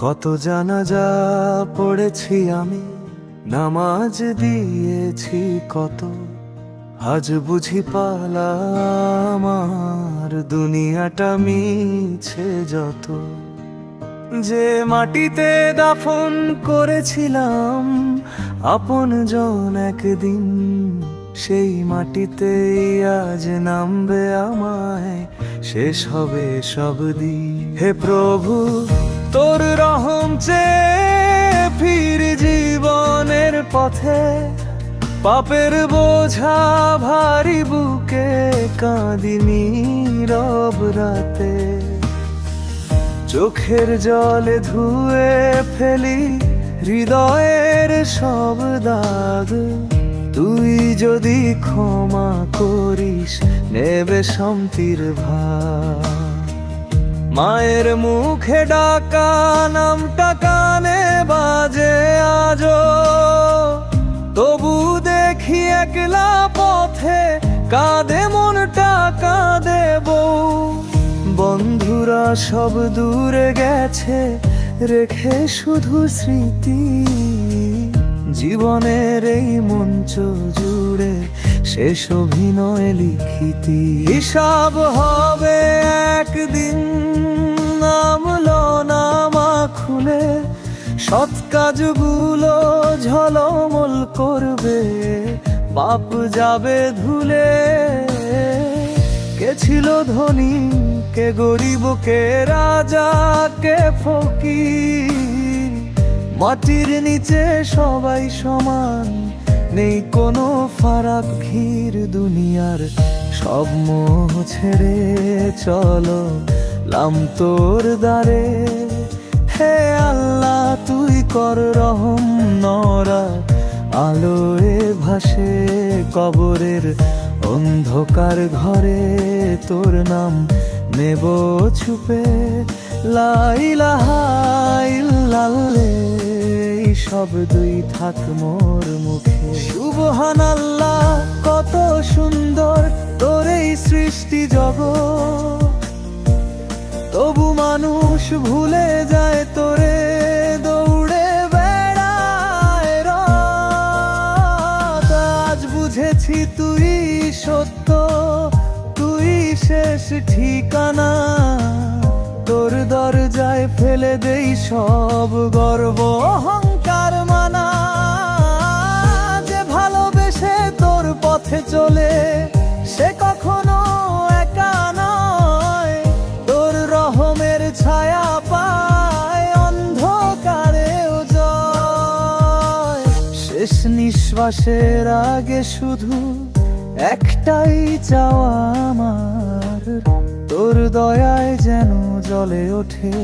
কত জানাজা পড়েছি আমি, নামাজ দিয়েছি কত, আজ বুঝি পালা আমার দুনিয়াটা মিছে যত। যে মাটিতে দাফন করেছিলাম আপন জন একদিন, সেই মাটিতেই আজ নামবে আমায়, শেষ হবে সব দিন। হে প্রভু তোর রহম চেয়ে ফির জীবনের পথে, পাপের বোঝা ভারী বুকে কাঁদি নীরব রাতে। চোখের জলে ধুয়ে ফেলি হৃদয়ের সব দাগ, তুই যদি ক্ষমা করিস নেবে শান্তির ভাগ। মায়ের মুখে ডাকা নামটা কানে বাজে আজো, তবু দেখি একলা পথে কাঁদে মনটা কাঁদে বউ। বন্ধুরা সব দূরে গেছে রেখে শুধু স্মৃতি, জীবনের এই মঞ্চ জুড়ে শেষ অভিনয় লিখিতি। হিসাব হবে একদিন, নামলো নামা খুলে সৎ কাজগুলো ঝলমল করবে, পাপ যাবে ধুলে। কে ছিল ধনী কে গরিব, কে রাজা কে ফকির, মাটির নিচে সবাই সমান, নেই কোনো ফারাক ভির। দুনিয়ার সব মোহ ছেড়ে চলো লাম তোর দ্বারে। হে আল্লাহ তুই কর রহম, নরা আলোয় ভাসে কবরের অন্ধকার ঘরে, তোর নাম নেব ছুপে। লা ইলাহা ইল্লাল্লাহ এই শব্দই থাক মোর মুখে। সুবহানাল্লাহ কত সুন্দর তোর এই সৃষ্টি জগৎ, তবু মানুষ ভুলে যায় তোরে, দৌড়ে বেড়ায় রাত। আজ বুঝেছি তুই সত্য, তুই শেষ ঠিকানা, তোর দরজায় ফেলে দেই সব গর্ব অহংকার মানা। যে ভালোবেসে তোর পথে চলে সে কখনো একা নয়, তোর রহমের ছায়া পায় অন্ধকারেও জয়। শেষ নিঃশ্বাসের আগে শুধু একটাই চাওয়া আমার, তোর দয়ায় যেন জ্বলে ওঠে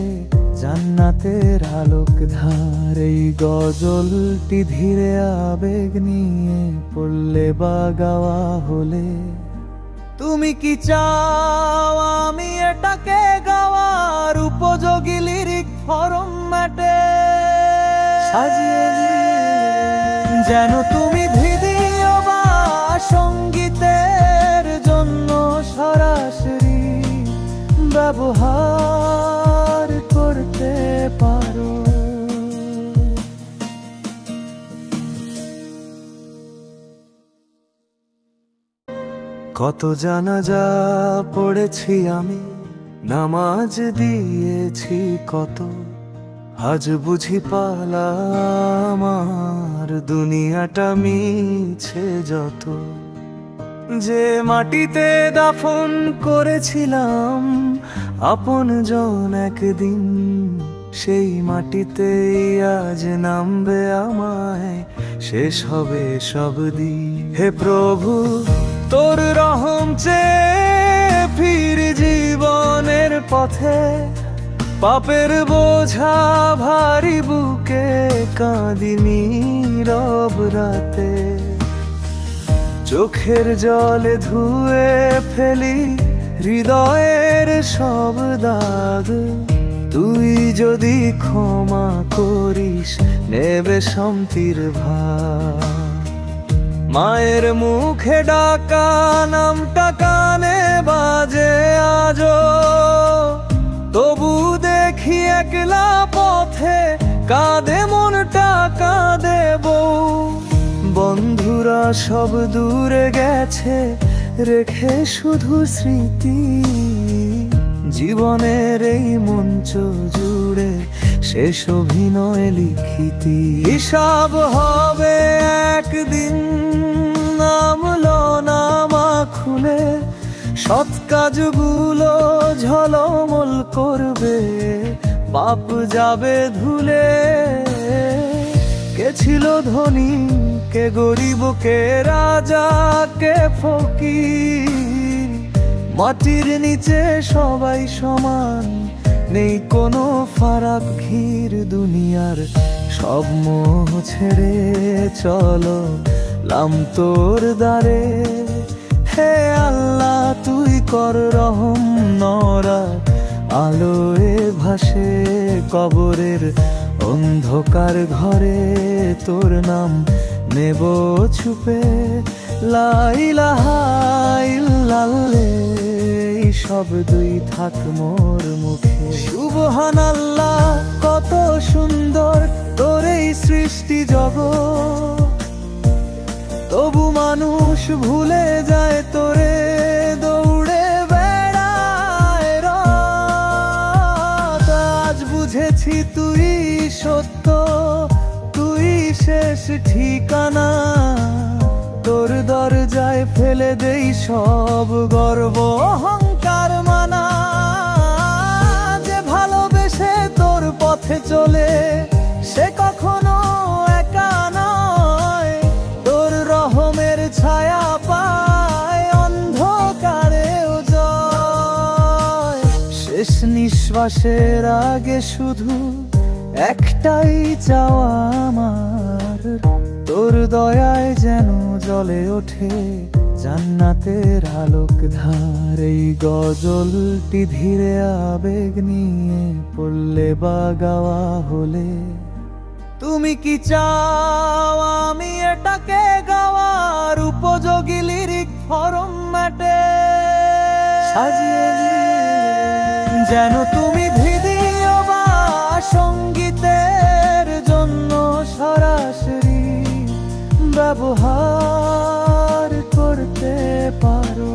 জান্নাতের আলোক ধার। এই গজলটি ধীরে আবেগ নিয়ে পড়লে বা গাওয়া হলে, তুমি কি চাও আমি এটাকে গাওয়ার উপযোগী লিরিক ফরম্যাটে সাজিয়ে যেন তুমি ভিডিও বা সঙ্গীতের জন্য সরাসরি ব্যবহার করতে পারো। কত জানাজা পড়েছি আমি, নামাজ দিয়েছি কত, আজ বুঝি পালা আমার দুনিয়াটা মিছে যত। যে মাটিতে দাফন করেছিলাম আপন জন একদিন, সেই মাটিতেই আজ নামবে আমায়, শেষ হবে সব দিন। হে প্রভু তোর রহম চেয়ে ফির জীবনের পথে, পাপের বোঝা ভারী বুকে কাঁদি নীরব রাতে। চোখের জলে ধুয়ে ফেলি হৃদয়ের সব দাগ, তুই যদি ক্ষমা করিস নেবে শান্তির ভাগ। মায়ের মুখে ডাকা নামটা কানে বাজে আজো, তবু দেখ দেখি একলা পথে কাঁদে মনটা কাঁদে বউ। বন্ধুরা সব দূরে গেছে রেখে শুধু স্মৃতি, জীবনের এই মঞ্চ জুড়ে শেষ অভিনয় লিখিতি। হিসাব হবে একদিন, নামলো নামা খুলে সৎ কাজগুলো ঝলমল করবে, পাপ যাবে ধুলে। কে ছিল ধনী, কে গরিব, কে রাজা, কে ফকির, মাটির নিচে সবাই সমান, নেই কোনো ফারাক ঘির। দুনিয়ার সব মোহ ছেড়ে চলো লাম তোর দ্বারে। হে আল্লাহ তুই কর রহম, নরা আলোয় ভাসে কবরের অন্ধকার ঘরে তোর নাম নেব ছুপে। লা ইলাহা ইল্লাল্লাহ এই শব্দই থাক মোর মুখে। সুবহানাল্লাহ কত সুন্দর তোর এই সৃষ্টি জগৎ, তবু মানুষ ভুলে যায় তোরে, দৌড়ে বেড়ায় রাত। আজ বুঝেছি তুই সত্য, তুই শেষ ঠিকানা, তোর দরজায় ফেলে দেই সব গর্ব অহংকার মানা। যে ভালোবেসে তোর পথে চলে সে কখনো একা নয়, তোর রহমের ছায়া পায় অন্ধকারেও জয়। শেষ নিঃশ্বাসের আগে শুধু একটাই চাওয়া আমার, তোর দয়ায় যেন জ্বলে ওঠে জান্নাতের আলোক ধার। এই গজলটি ধীরে আবেগ নিয়ে পড়লে বা গাওয়া হলে, তুমি কি চাও আমি এটাকে গাওয়ার উপযোগী লিরিক ফরম্যাটে সাজিয়ে যেন তুমি ভিডিও বা সঙ্গীতের জন্য সরাসরি ব্যবহার করতে পারো।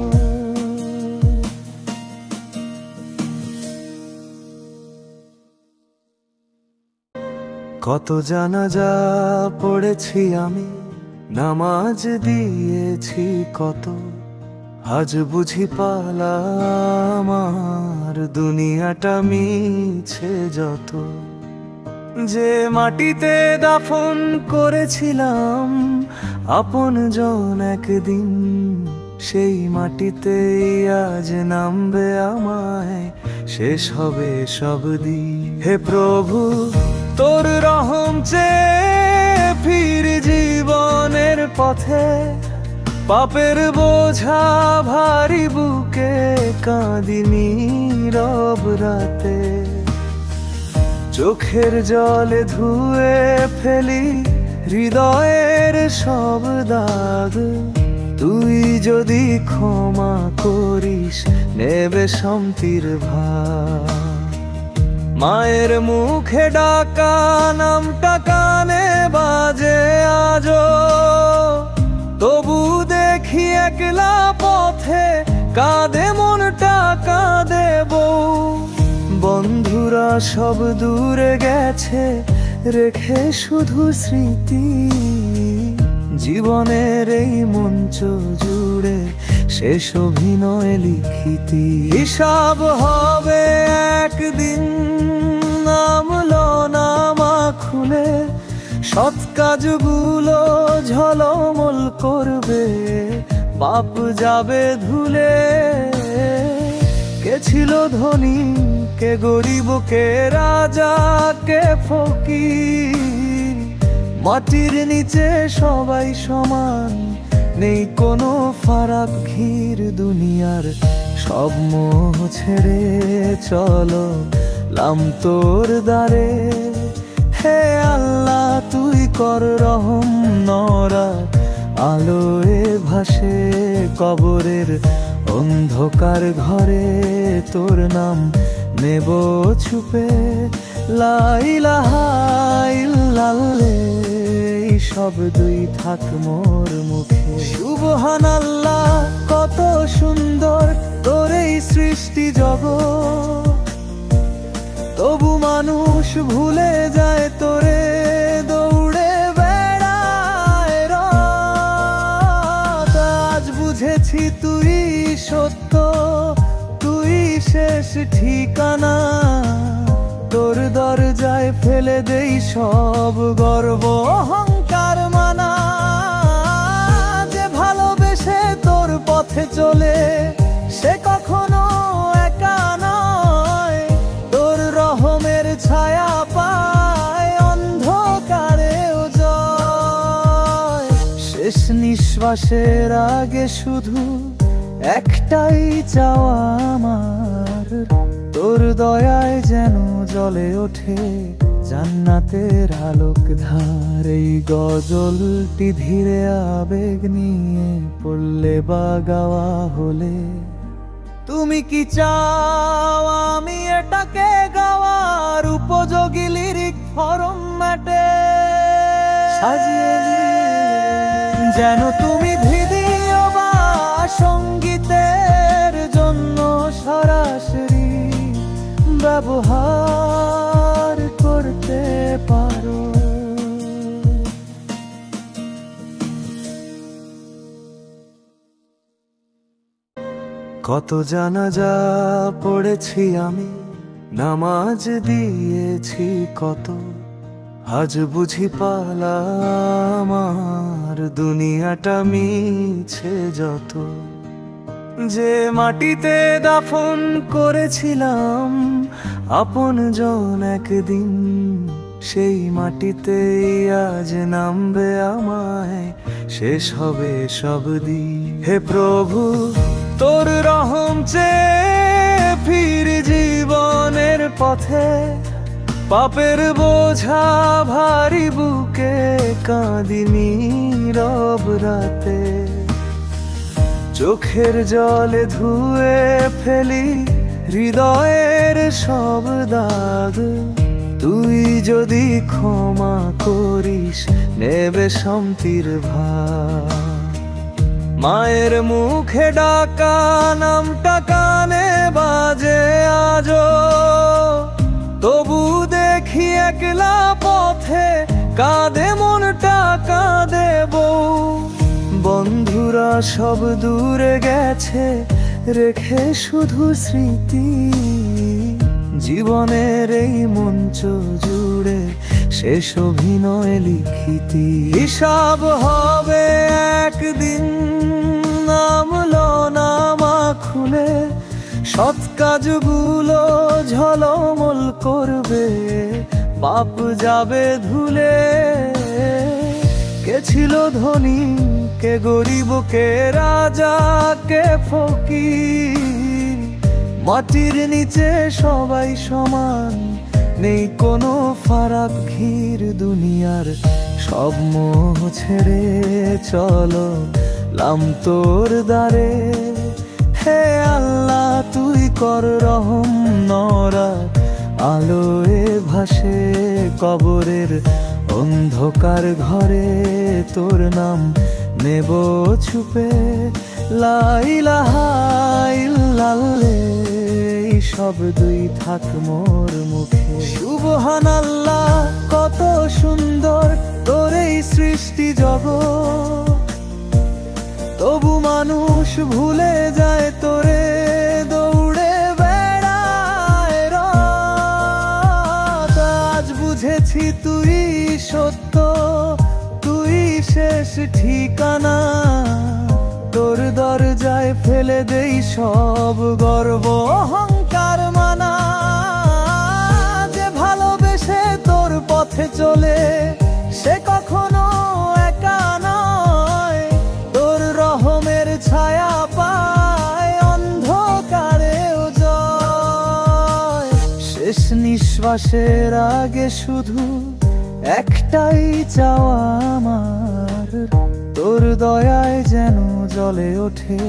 কত জানাজা পড়েছি আমি, নামাজ দিয়েছি কত, আজ বুঝি পালা আমার দুনিয়াটা মিছে যত। যে মাটিতে দাফন করেছিলাম আপন জন একদিন, সেই মাটিতেই আজ নামবে আমায়, শেষ হবে সব দিন। হে প্রভু তোর রহম চেয়ে ফির জীবনের পথে, পাপের বোঝা ভারী বুকে কাঁদিনি রব রাতে। চোখের জলে ধুয়ে ফেলি হৃদয়ের সব দাগ, তুই যদি ক্ষমা করিস নেবে শান্তির ভাগ। মায়ের মুখে ডাকা নামটা কানে বাজে আজো, তবু দেখি একলা পথে কাঁদে মনটা কাঁদে বউ। বন্ধুরা সব দূরে গেছে রেখে শুধু স্মৃতি, জীবনের এই মঞ্চ জুড়ে শেষ অভিনয় লিখিতি। হিসাব হবে একদিন, নামলো নামা খুলে সৎ কাজগুলো ঝলমল করবে, পাপ যাবে ধুলে। কে ছিল ধনী, কে গরিব, কে রাজা, কে ফকির, মাটির নিচে সবাই সমান, নেই কোনো ফারাক ঘির। দুনিয়ার সব মোহ ছেড়ে চলো লাম তোর দ্বারে। হে আল্লাহ তুই কর রহম, নরা আলোয় ভাসে কবরের অন্ধকার ঘরে তোর নাম নেব ছুপে লা ইলাহা ইল্লাল্লাহ, এই শব্দই থাক মোর মুখে। সুবহানাল্লাহ, কত সুন্দর তোর এই সৃষ্টি জগৎ, তবু মানুষ ভুলে যায় তোরে, দৌড়ে বেড়ায় রাত। আজ বুঝেছি তুই সত্য, তুই শেষ ঠিকানা, তোর দরজায় ফেলে দেই সব গর্ব অহংকার মানা। যে ভালোবেসে তোর পথে চলে সে কখনো একা নয়, তোর রহমের ছায়া পায় অন্ধকারেও জয়। শেষ নিঃশ্বাসের আগে শুধু একটাই চাওয়া আমার, তোর দয়ায় যেন জ্বলে ওঠে জান্নাতের আলোক ধার। এই গজলটি ধীরে আবেগ নিয়ে পড়লে বা গাওয়া হলে, তুমি কি চাও আমি এটাকে গাওয়ার উপযোগী লিরিক ফরম্যাটে সাজিয়ে যেন তুমি ভিডিও বা সঙ্গীতের জন্য সরাসরি ব্যবহার করতে পারো। কত জানাজা পড়েছি আমি, নামাজ দিয়েছি কত, আজ বুঝি পালা আমার দুনিয়াটা মিছে যত। যে মাটিতে দাফন করেছিলাম আপনজন একদিন, সেই মাটিতেই আজ নামবে আমায়, শেষ হবে সব দিন। হে প্রভু, তোর রহম চেয়ে ফির জীবনের পথে, পাপের বোঝা ভারী বুকে কাঁদি নীরব রাতে। চোখের জলে ধুয়ে ফেলি হৃদয়ের সব দাগ, তুই যদি ক্ষমা করিস নেবে শান্তির ভাগ। মায়ের মুখে ডাকা নামটা কানে বাজে আজো, তবু দেখি একলা পথে কাঁদে মনটা কাঁদে বউ। বন্ধুরা সব দূরে গেছে রেখে শুধু স্মৃতি, জীবনের এই মঞ্চ জুড়ে শেষ অভিনয় লিখিতি। হিসাব হবে একদিন, নামলো নামা খুলে, সৎ কাজগুলো ঝলমল করবে, পাপ যাবে ধুলে। কে ছিল ধনী, কে গরিব, কে রাজা, কে ফকির, মাটির নিচে সবাই সমান, নেই কোনো ফারাক ঘির। দুনিয়ার সব মোহ ছেড়ে চলো লাম তোর দ্বারে। হে আল্লাহ, তুই কর রহম, নরা আলোয় ভাসে কবরের অন্ধকার ঘরে, তোর নাম নেব ছুপে লা ইলাহা ইল্লাল্লাহ, এই শব্দই থাক মোর মুখে। সুবহানাল্লাহ, কত সুন্দর তোর এই সৃষ্টি জগৎ, তবু মানুষ ভুলে যায় তোরে, দৌড়ে বেড়ায় রাত। আজ বুঝেছি তুই সত্য, তুই শেষ ঠিকানা, তোর দরজায় ফেলে দেই সব গর্ব অহংকার মানা। যে ভালোবেসে তোর পথে চলে সে কখনো একা নয়, তোর রহমের ছায়া পায় অন্ধকারেও জয়। শেষ নিঃশ্বাসের আগে শুধু একটাই চাওয়া আমার, তোর দয়ায় যেন জ্বলে ওঠে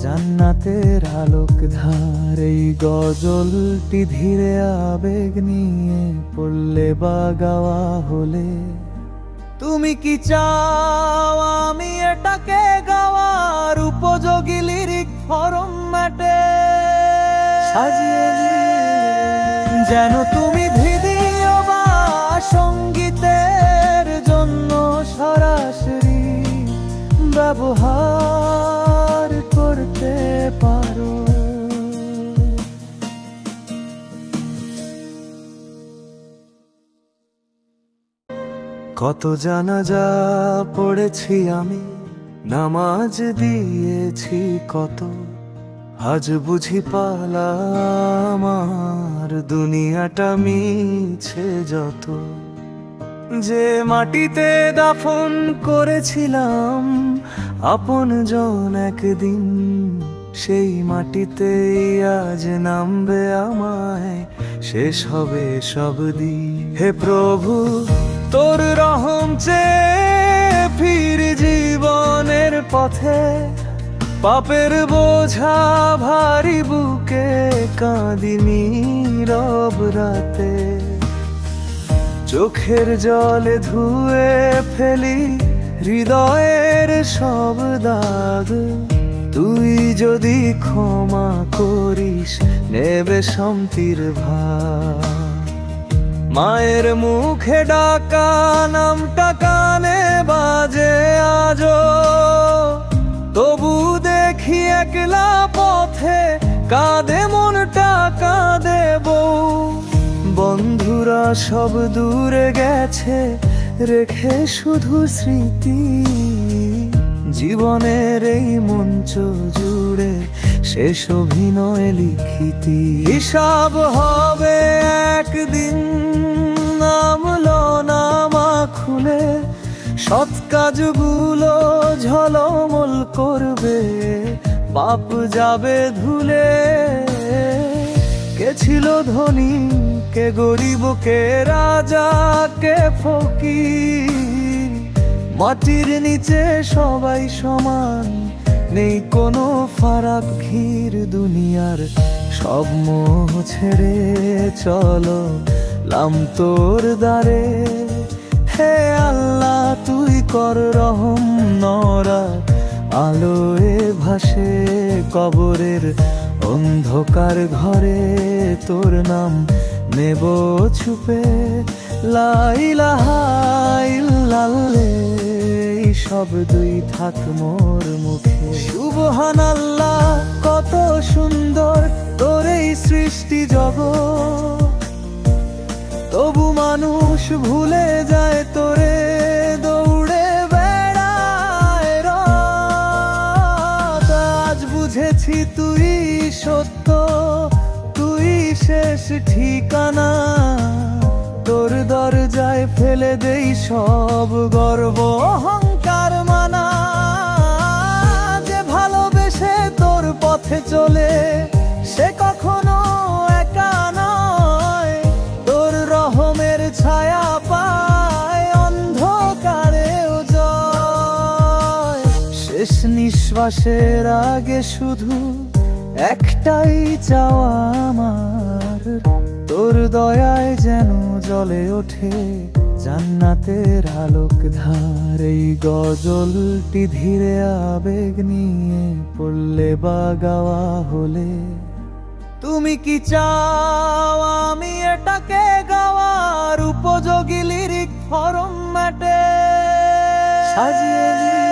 জান্নাতের আলোক ধার। এই গজলটি ধীরে আবেগ নিয়ে পড়লে বা গাওয়া হলে, তুমি কি চাও আমি এটাকে গাওয়ার উপযোগী লিরিক ফরম্যাটে সাজিয়ে নিয়ে, যেন তুমি ভিডিও বা সঙ্গীতের জন্য সরাসরি ব্যবহার করতে পারো। কত জানাজা পড়েছি আমি, নামাজ দিয়েছি কত, আজ বুঝি পালা আমার দুনিয়াটা মিছে যত। যে মাটিতে দাফন করেছিলাম আপনজন একদিন, সেই মাটিতেই আজ নামবে আমায়, শেষ হবে সব দিন। হে প্রভু তোর রহম চেয়ে ফির জীবনের পথে, পাপের বোঝা ভারী বুকে কাঁদি নীরব রাতে। চোখের জলে ধুয়ে ফেলি হৃদয়ের সব দাগ, তুই যদি ক্ষমা করিস নেবে শান্তির ভাগ। মায়ের মুখে ডাকা নামটা কানে বাজে আজো, তবু দেখি একলা পথে কাঁদে মনটা কাঁদে বউ। বন্ধুরা সব দূরে গেছে রেখে শুধু স্মৃতি, জীবনের এই মঞ্চ জুড়ে শেষ অভিনয় লিখিতি। হিসাব হবে একদিন নামলো নামা খুলে, সৎ কাজগুলো ঝলমল করবে, পাপ যাবে ধুলে। কে ছিল ধনী কে গরিব কে রাজা কে ফকির, মাটির নিচে সবাই সমান, নেই কোনো ফারাক ঘির। দুনিয়ার সব মোহ ছেড়ে চলো লাম তোর দ্বারে, হে আল্লাহ তুই কর রহম। নরা আলোয় ভাসে কবরের অন্ধকার ঘরে, তোর নাম নেব ছুপে। লা ইলাহা ইল্লাল্লাহ শব্দই থাক মোর মুখে। সুবহানাল্লাহ কত সুন্দর তোর এই সৃষ্টি জগৎ, তবু মানুষ ভুলে যায় তোরে, দৌড়ে বেড়ায় রাত। আজ বুঝেছি তুই সত্য, তুই শেষ ঠিকানা, তোর দরজায় ফেলে দেই সব গর্ব অহংকার মানা। যে ভালোবেসে তোর পথে চলে সে কখনো একা নয়, তোর রহমের ছায়া পায় অন্ধকারেও জয়। শেষ নিঃশ্বাসের আগে শুধু একটাই চাওয়া আমার, তোর দয়ায় যেন জ্বলে ওঠে জান্নাতের আলোক ধার। এই গজলটি ধীরে আবেগ নিয়ে পড়লে বা গাওয়া হলে, তুমি কি চাও আমি এটাকে গাওয়ার উপযোগী লিরিক ফরম্যাটে সাজিয়ে নিয়ে,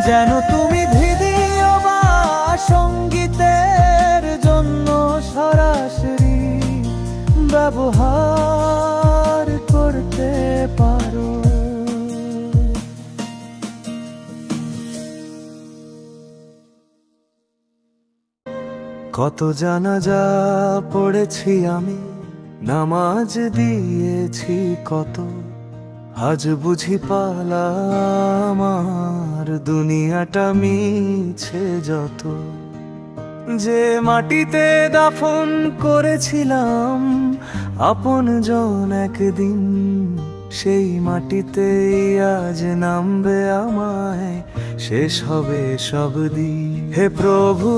যেন তুমি ভিডিও বা সঙ্গীতের জন্য সরাসরি ব্যবহার করতে পারো। কত জানাজা পড়েছি আমি, নামাজ দিয়েছি কত, আজ বুঝি পালা আমার দুনিয়াটা মিছে যত। যে মাটিতে দাফন করেছিলাম আপনজন একদিন, সেই মাটিতেই আজ নামবে আমায়, শেষ হবে সব দিন। হে প্রভু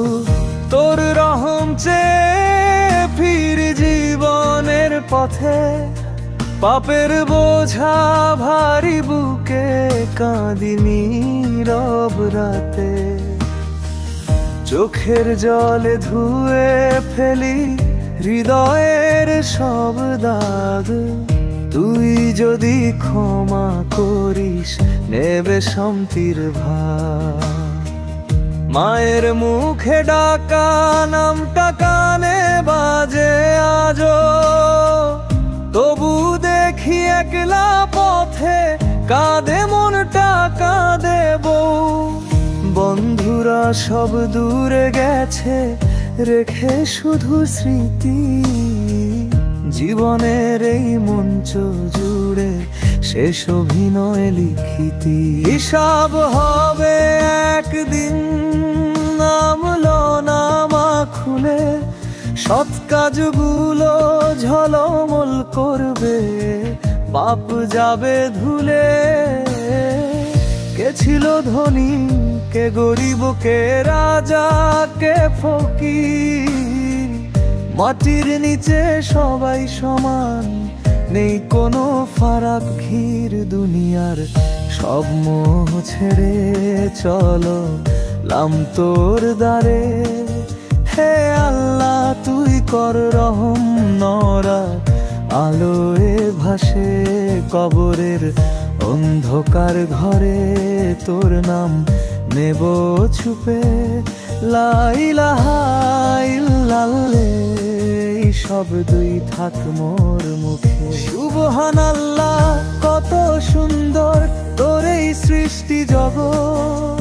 তোর রহম চেয়ে ফির জীবনের পথে, পাপের বোঝা ভারী বুকে কাঁদি নীরব রাতে। চোখের জলে ধুয়ে ফেলি হৃদয়ের সব দাগ, তুই যদি ক্ষমা করিস নেবে শান্তির ভার। মায়ের মুখে ডাকা নামটা কানে বাজে আজো, তবু দেখি একলা পথে কাঁদে মনটা কাঁদে বউ। বন্ধুরা সব দূরে গেছে রেখে শুধু স্মৃতি, জীবনের এই মঞ্চ জুড়ে শেষ অভিনয় লিখিতি। হিসাব হবে একদিন নামলো নামা খুলে, সৎ কাজগুলো ঝলমল করবে, পাপ যাবে ধুলে। কে ছিল ধনী কে গরিব কে রাজা কে ফকির, মাটির নিচে সবাই সমান, নেই কোনো ফারাক ঘির। দুনিয়ার সব মোহ ছেড়ে চলো লাম তোর দ্বারে, হে আল্লাহ তুই কর রহম নরা আলোয় ভাসে। কবরের অন্ধকার ঘরে তোর নাম নেব ছুপে, লা ইলাহা ইল্লাল্লাহ এই শব্দই থাক মোর মুখে। সুবহানাল্লাহ কত সুন্দর তোর এই সৃষ্টি জগৎ,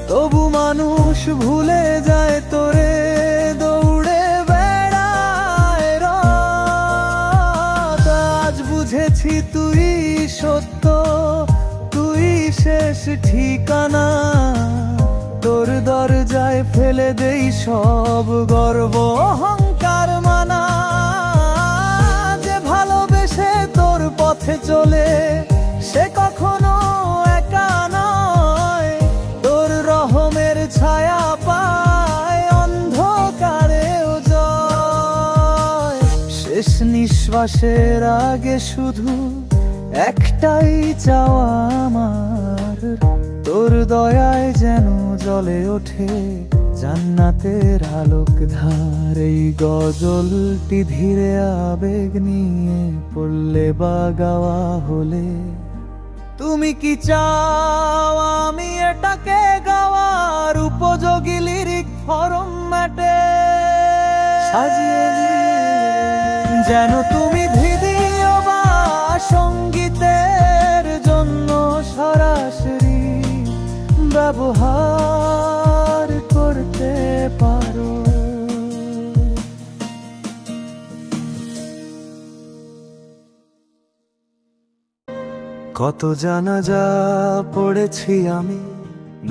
তবু মানুষ ভুলে যায় তোরে, দৌড়ে বেড়ায় রাত। আজ বুঝেছি তুই সত্য, তুই শেষ ঠিকানা, তোর দরজায় ফেলে দেই সব গর্ব অহংকার মানা। যে ভালোবেসে তোর পথে চলে সে কখনো একা নয়, তোর রহমের ছায়া পায় অন্ধকারেও জয়। শেষ নিঃশ্বাসের আগে শুধু একটাই চাওয়া আমার, তোর দয়ায় যেন জ্বলে ওঠে জান্নাতের আলোক ধার। এই গজলটি ধীরে আবেগ নিয়ে পড়লে বা গাওয়া হলে, তুমি কি চাও আমি এটাকে গাওয়ার উপযোগী লিরিক ফরম্যাটে সাজিয়ে যেন তুমি ভিডিও বা সঙ্গীতের জন্য সরাসরি ব্যবহার করতে পারো। কত জানাজা পড়েছি আমি,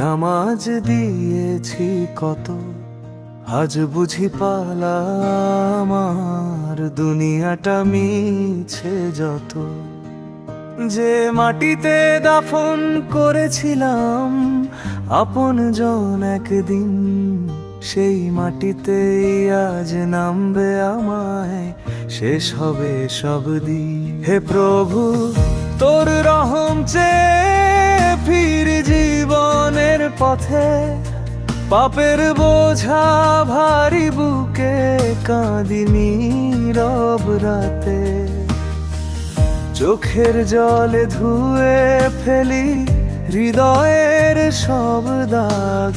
নামাজ দিয়েছি কত, আজ বুঝি পালা আমার দুনিয়াটা মিছে যত। যে মাটিতে দাফন করেছিলাম আপনজন একদিন, সেই মাটিতেই আজ নামবে আমায়, শেষ হবে সব দিন। হে প্রভু তোর রহম চেয়ে ফির জীবনের পথে, পাপের বোঝা ভারী বুকে কাঁদি নীরব রাতে। চোখের জলে ধুয়ে ফেলি হৃদয়ের সব দাগ,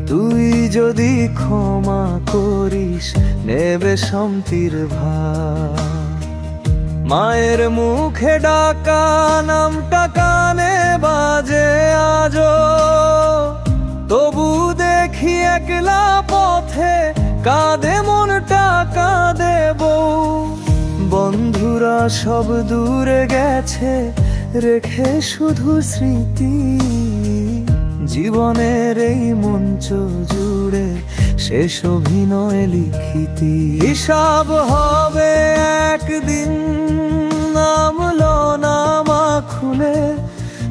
তুই যদি ক্ষমা করিস নেবে শান্তির ভার। মায়ের মুখে ডাকা নামটা কানে বাজে আজো, তবু দেখি একলা পথে কাঁদে মনটা কাঁদে বউ। বন্ধুরা সব দূরে গেছে রেখে শুধু স্মৃতি, জীবনের এই মঞ্চ জুড়ে শেষ অভিনয় লিখিতি। হিসাব হবে একদিন নামলো নামা খুলে,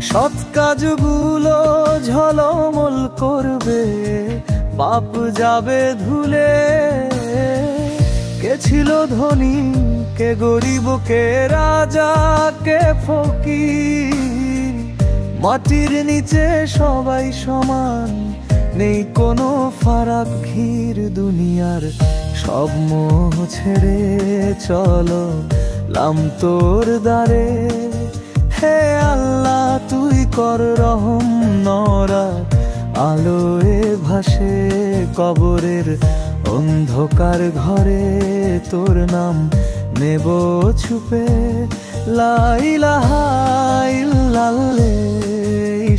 সৎ কাজগুলো ঝলমল করবে, পাপ যাবে ধুলে। কে ছিল ধনী, কে গরিব, কে রাজা, কে ফকির, মাটির নিচে সবাই সমান, নেই কোনো ফারাক ঘির। দুনিয়ার সব মোহ ছেড়ে চলো লাম তোর দ্বারে। হে আল্লাহ তুই কর রহম, নরা আলোয় ভাসে কবরের অন্ধকার ঘরে। তোর নাম নেব ছুপে, লা ইলাহা ইল্লাল্লাহ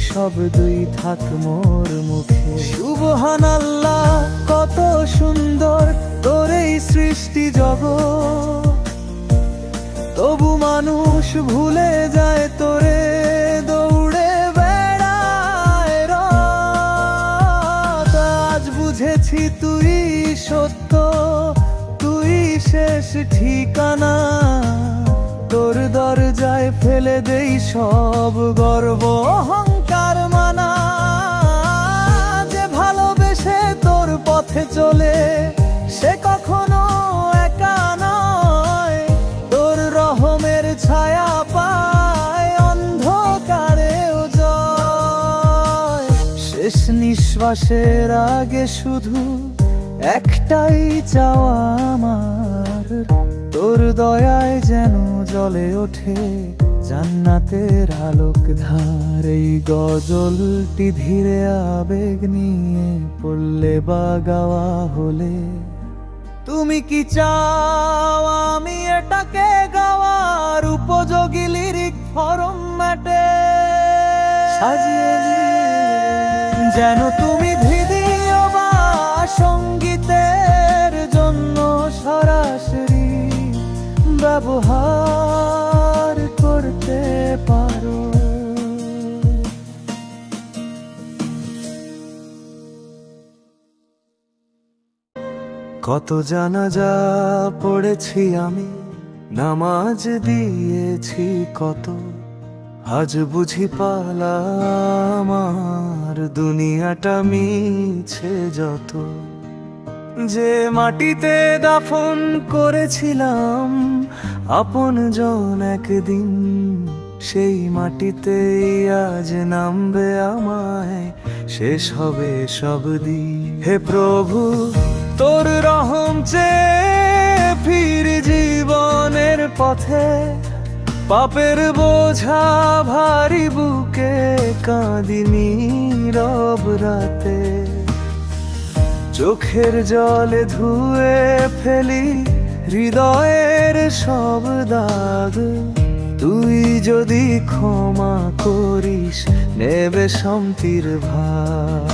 শব্দই থাক মোর মুখে। সুবহানাল্লাহ কত সুন্দর তোর এই সৃষ্টি জগৎ, তবু মানুষ ভুলে যায় তোরে, দৌড়ে বেড়ায় রাত। আজ বুঝেছি তুই সত্য, তুই শেষ ঠিকানা। তোর দরজায় ফেলে দেই সব গর্ব অহংকার মানা। যে ভালোবেসে তোর পথে চলে সে কখনো একা নয়, তোর রহমের ছায়া পায় অন্ধকারেও জয়। শেষ নিঃশ্বাসের আগে শুধু একটাই চাওয়া আমার, তোর দয়ায় যেন জ্বলে ওঠে জান্নাতের আলোক ধার। এই গজলটি ধীরে আবেগ নিয়ে পড়লে বা গাওয়া হলে, তুমি কি চাও আমি এটাকে গাওয়ার উপযোগী লিরিক ফরম্যাটে সাজিয়ে যেন তুমি ভিডিও বা সঙ্গীতের জন্য সরাসরি ব্যবহার করতে পারো। কত জানাজা পড়েছি আমি, নামাজ দিয়েছি কত, আজ বুঝি পালা আমার দুনিয়াটা মিছে যত। যে মাটিতে দাফন করেছিলাম আপন জন একদিন, সেই মাটিতেই আজ নামবে আমায়, শেষ হবে সব দিন। হে প্রভু তোর রহম চেয়ে ফির জীবনের পথে, পাপের বোঝা ভারী বুকে কাঁদি নীরব রাতে। চোখের জলে ধুয়ে ফেলি হৃদয়ের সব দাগ, তুই যদি ক্ষমা করিস নেবে শান্তির ভাগ।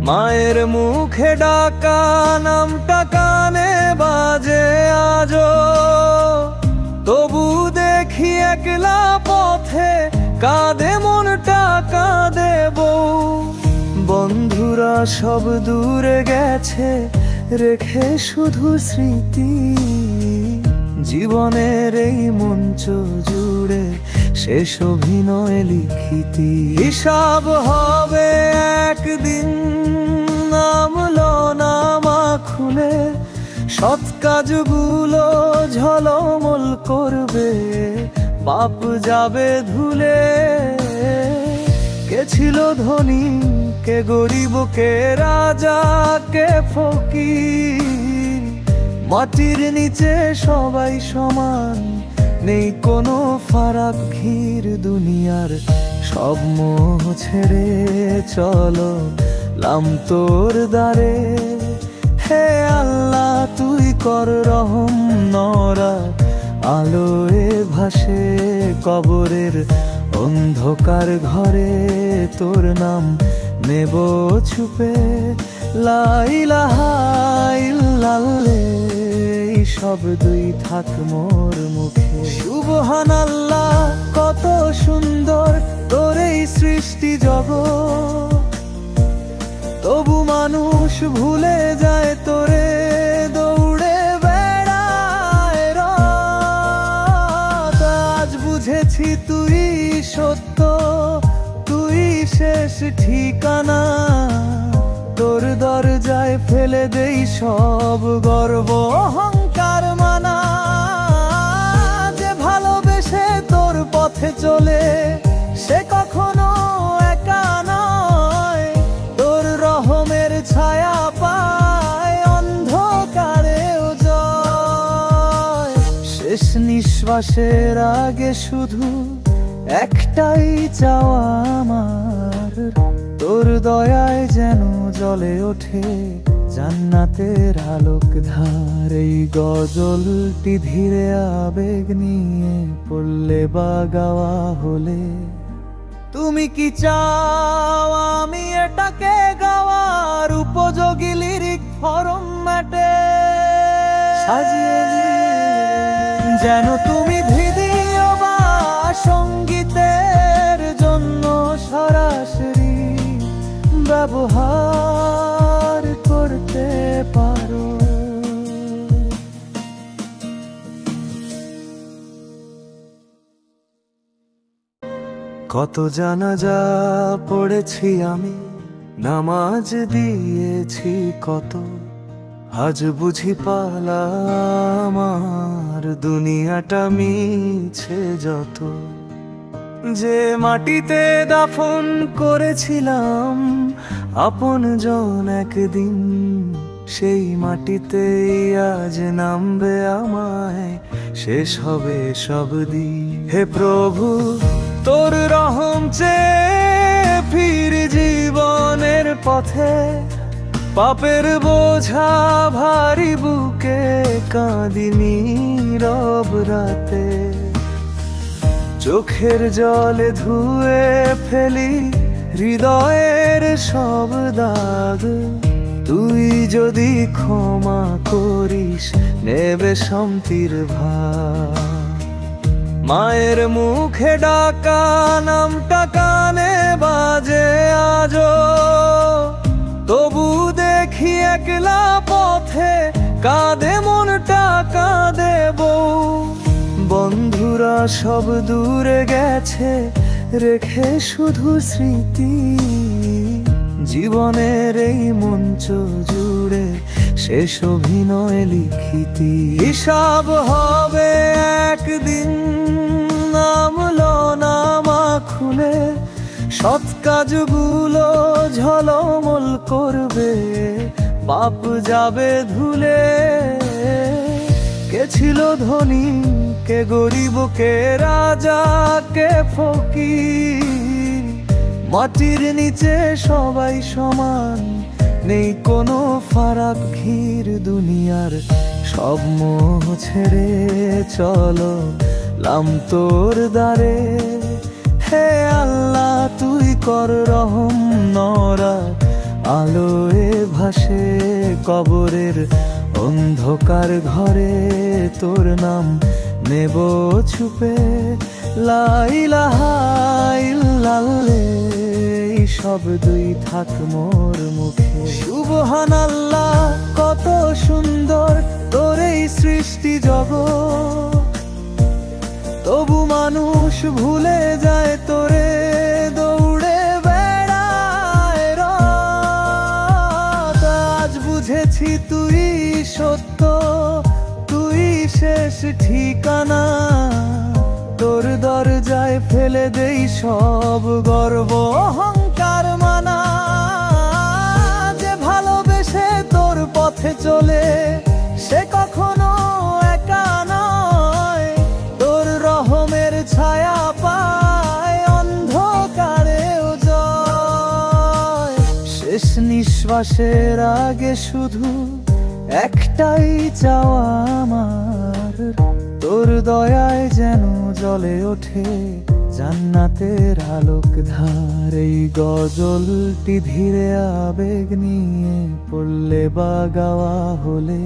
মায়ের মুখে ডাকা নামটা কানে বাজে আজো, তবু দেখি একলা পথে কাঁদে মনটা কাঁদে বউ। বন্ধুরা সব দূরে গেছে রেখে শুধু স্মৃতি, জীবনের এই মঞ্চ জুড়ে শেষ অভিনয় লিখিতি। হিসাব হবে একদিন নামলো নামা খুলে, সৎ কাজগুলো ঝলমল করবে, পাপ যাবে ধুলে। কে ছিল ধনী, কে গরিব, কে রাজা, কে ফকির, মাটির নিচে সবাই সমান, নেই কোনো ফারাক ঘির। দুনিয়ার সব মোহ ছেড়ে চলো লাম তোর দ্বারে। হে আল্লাহ তুই কর রহম, নরা আলোয় ভাসে কবরের অন্ধকার ঘরে। তোর নাম নেব ছুপে, লা ইলাহা ইল্লাল্লাহ শব্দই থাক মোর মুখে। সুবহানাল্লাহ কত সুন্দর তোর এই সৃষ্টি জগৎ, তবু মানুষ ভুলে যায় তোরে, দৌড়ে বেড়ায় রাত। আজ বুঝেছি তুই সত্য, তুই শেষ ঠিকানা। তোর দরজায় ফেলে দেই সব গর্ব অহংকার মানা। যে ভালোবেসে তোর পথে চলে সে কখনো একা নয়। তোর রহমের ছায়া পায় অন্ধকারেও জয়। শেষ নিঃশ্বাসের আগে শুধু একটাই চাওয়া আমার, তোর দয়ায় যেন জ্বলে ওঠে জান্নাতের আলোক ধার। এই গজলটি ধীরে আবেগ নিয়ে পড়লে বা গাওয়া হলে, তুমি কি চাও আমি এটাকে গাওয়ার উপযোগী লিরিক ফরম্যাটে সাজিয়ে দিই? যেন তুমি ভিডিও বা সঙ্গীতের জন্য সরাসরি ব্যবহার করতে পারো। কত জানাজা পড়েছি আমি, নামাজ দিয়েছি কত, আজ বুঝি পালা আমার দুনিয়াটা মিছে যত। যে মাটিতে দাফন করেছিলাম আপনজন একদিন, সেই মাটিতেই আজ নামবে আমায়, শেষ হবে সব দিন। হে প্রভু তোর রহম চেয়ে ফির জীবনের পথে, পাপের বোঝা ভারী বুকে কাঁদি নীরব রাতে। চোখের জলে ধুয়ে ফেলি হৃদয়ের সব দাগ, তুই যদি ক্ষমা করিস নেবে শান্তির ভাগ। মায়ের মুখে ডাকা নামটা কানে বাজে আজো, তবু দেখি একলা পথে কাঁদে মনটা কাঁদে বউ। বন্ধুরা সব দূরে গেছে রেখে শুধু স্মৃতি, জীবনের এই মঞ্চ জুড়ে শেষ অভিনয় লিখিতি। হিসাব হবে একদিন নামলো নামা খুলে, সৎ কাজগুলো ঝলমল করবে পাপ যাবে ধুলে। কে ছিল ধনী কে গরিব কে রাজা কে ফকির, মাটির নিচে সবাই সমান নেই কোনো ফারাক ভিড়। দুনিয়ার সব মোহ ছেড়ে চলো লাম তোর দ্বারে। হে আল্লাহ তুই কর রহম, নরা আলোয় ভাসে কবরের অন্ধকার ঘরে, তোর নাম নেব ছুপে। লা ইলাহা ইল্লাল্লাহ এই শব্দই থাক মোর মুখে। সুবহানাল্লাহ কত সুন্দর তোর এই সৃষ্টি জগৎ, তবু মানুষ ভুলে যায় তোরে দৌড়ে বেড়ায় রাত। আজ বুঝেছি তুই সত্য, তুই শেষ ঠিকানা। তোর দরজায় ফেলে দেই সব গর্ব অহংকার মানা। যে ভালোবেসে তোর পথে চলে সে কখনো একা নয়। তোর রহমের ছায়া পায় অন্ধকারেও জয়। শেষ নিঃশ্বাসের আগে শুধু একটাই চাওয়া আমার, তোর দয়ায় যেন জ্বলে ওঠে জান্নাতের আলোক ধার। এই গজলটি ধীরে আবেগ নিয়ে পড়লে বা গাওয়া হলে,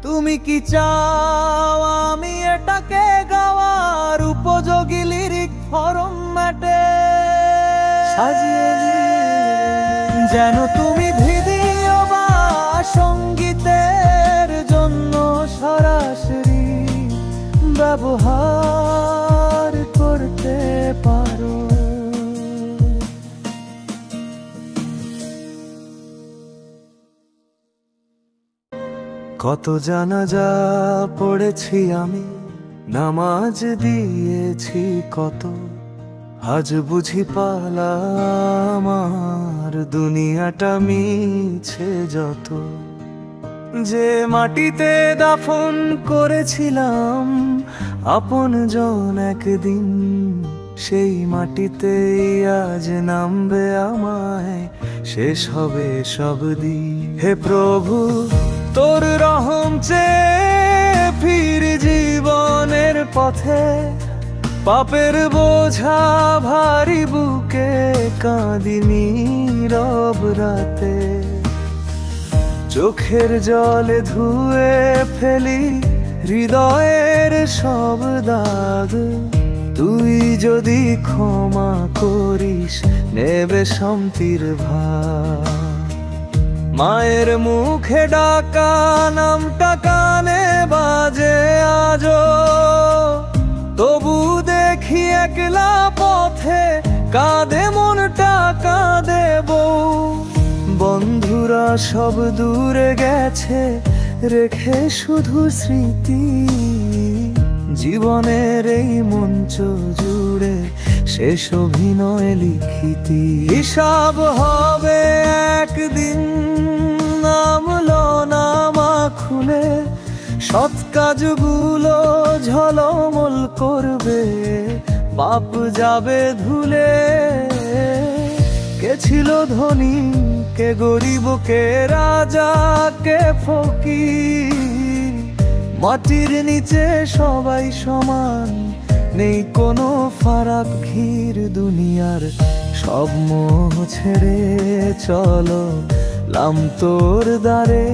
তুমি কি চাও আমি এটাকে গাওয়ার উপযোগী লিরিক ফরম্যাটে সাজিয়ে দিই? যেন তুমি ভিডিও বা সঙ্গীতের জন্য সরাসরি ব্যবহার করতে পারো। কত জানাজা পড়েছি আমি, নামাজ দিয়েছি কত, আজ বুঝি পালা আমার দুনিয়াটা মিছে যত। যে মাটিতে দাফন করেছিলাম আপনজন একদিন, সেই মাটিতেই আজ নামবে আমায়, শেষ হবে সব দিন। হে প্রভু তোর রহম চেয়ে ফির জীবনের পথে, পাপের বোঝা ভারী বুকে কাঁদি নীরব রাতে। চোখের জলে ধুয়ে ফেলি হৃদয়ের সব দাগ, তুই যদি ক্ষমা করিস নেবে শান্তির ভাগ। মায়ের মুখে ডাকা নামটা কানে বাজে আজো, তবু দেখি একলা পথে কাঁদে মনটা কাঁদে বউ। বন্ধুরা সব দূরে গেছে রেখে শুধু স্মৃতি, জীবনের এই মঞ্চ জুড়ে শেষ অভিনয় লিখিতি। হিসাব হবে একদিন নামলো নামা খুলে, সৎ কাজগুলো ঝলমল করবে, পাপ যাবে ধুলে। কে ছিল ধনী কে গরিব কে রাজা কে ফকির, মাটির নিচে সবাই সমান, নেই কোনো ফারাক ঘির। দুনিয়ার সব মোহ ছেড়ে চলো লাম তোর দ্বারে।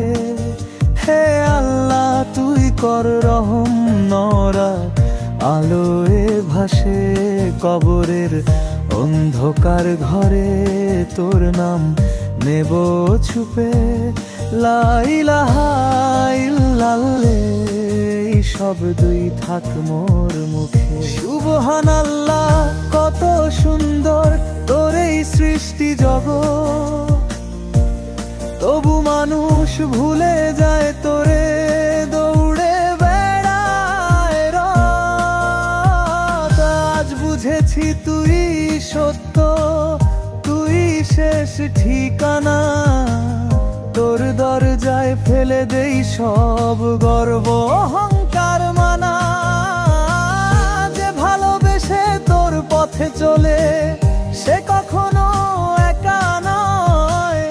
হে আল্লাহ তুই কর রহম, নরা আলোয় ভাসে কবরের অন্ধকার ঘরে, তোর নাম নেব ছুপে। লা ইলাহা ইল্লাল্লাহ এই শব্দই থাক মোর মুখে। সুবহানাল্লাহ কত সুন্দর তোর এই সৃষ্টি জগৎ, তবু মানুষ ভুলে যায় তোরে, দৌড়ে বেড়ায় রাত। আজ বুঝেছি তুই সত্য, তুই শেষ ঠিকানা, তোর দরজায় ফেলে দেই সব গর্ব অহংকার মানা। যে ভালোবেসে তোর পথে চলে সে কখনো একা নয়,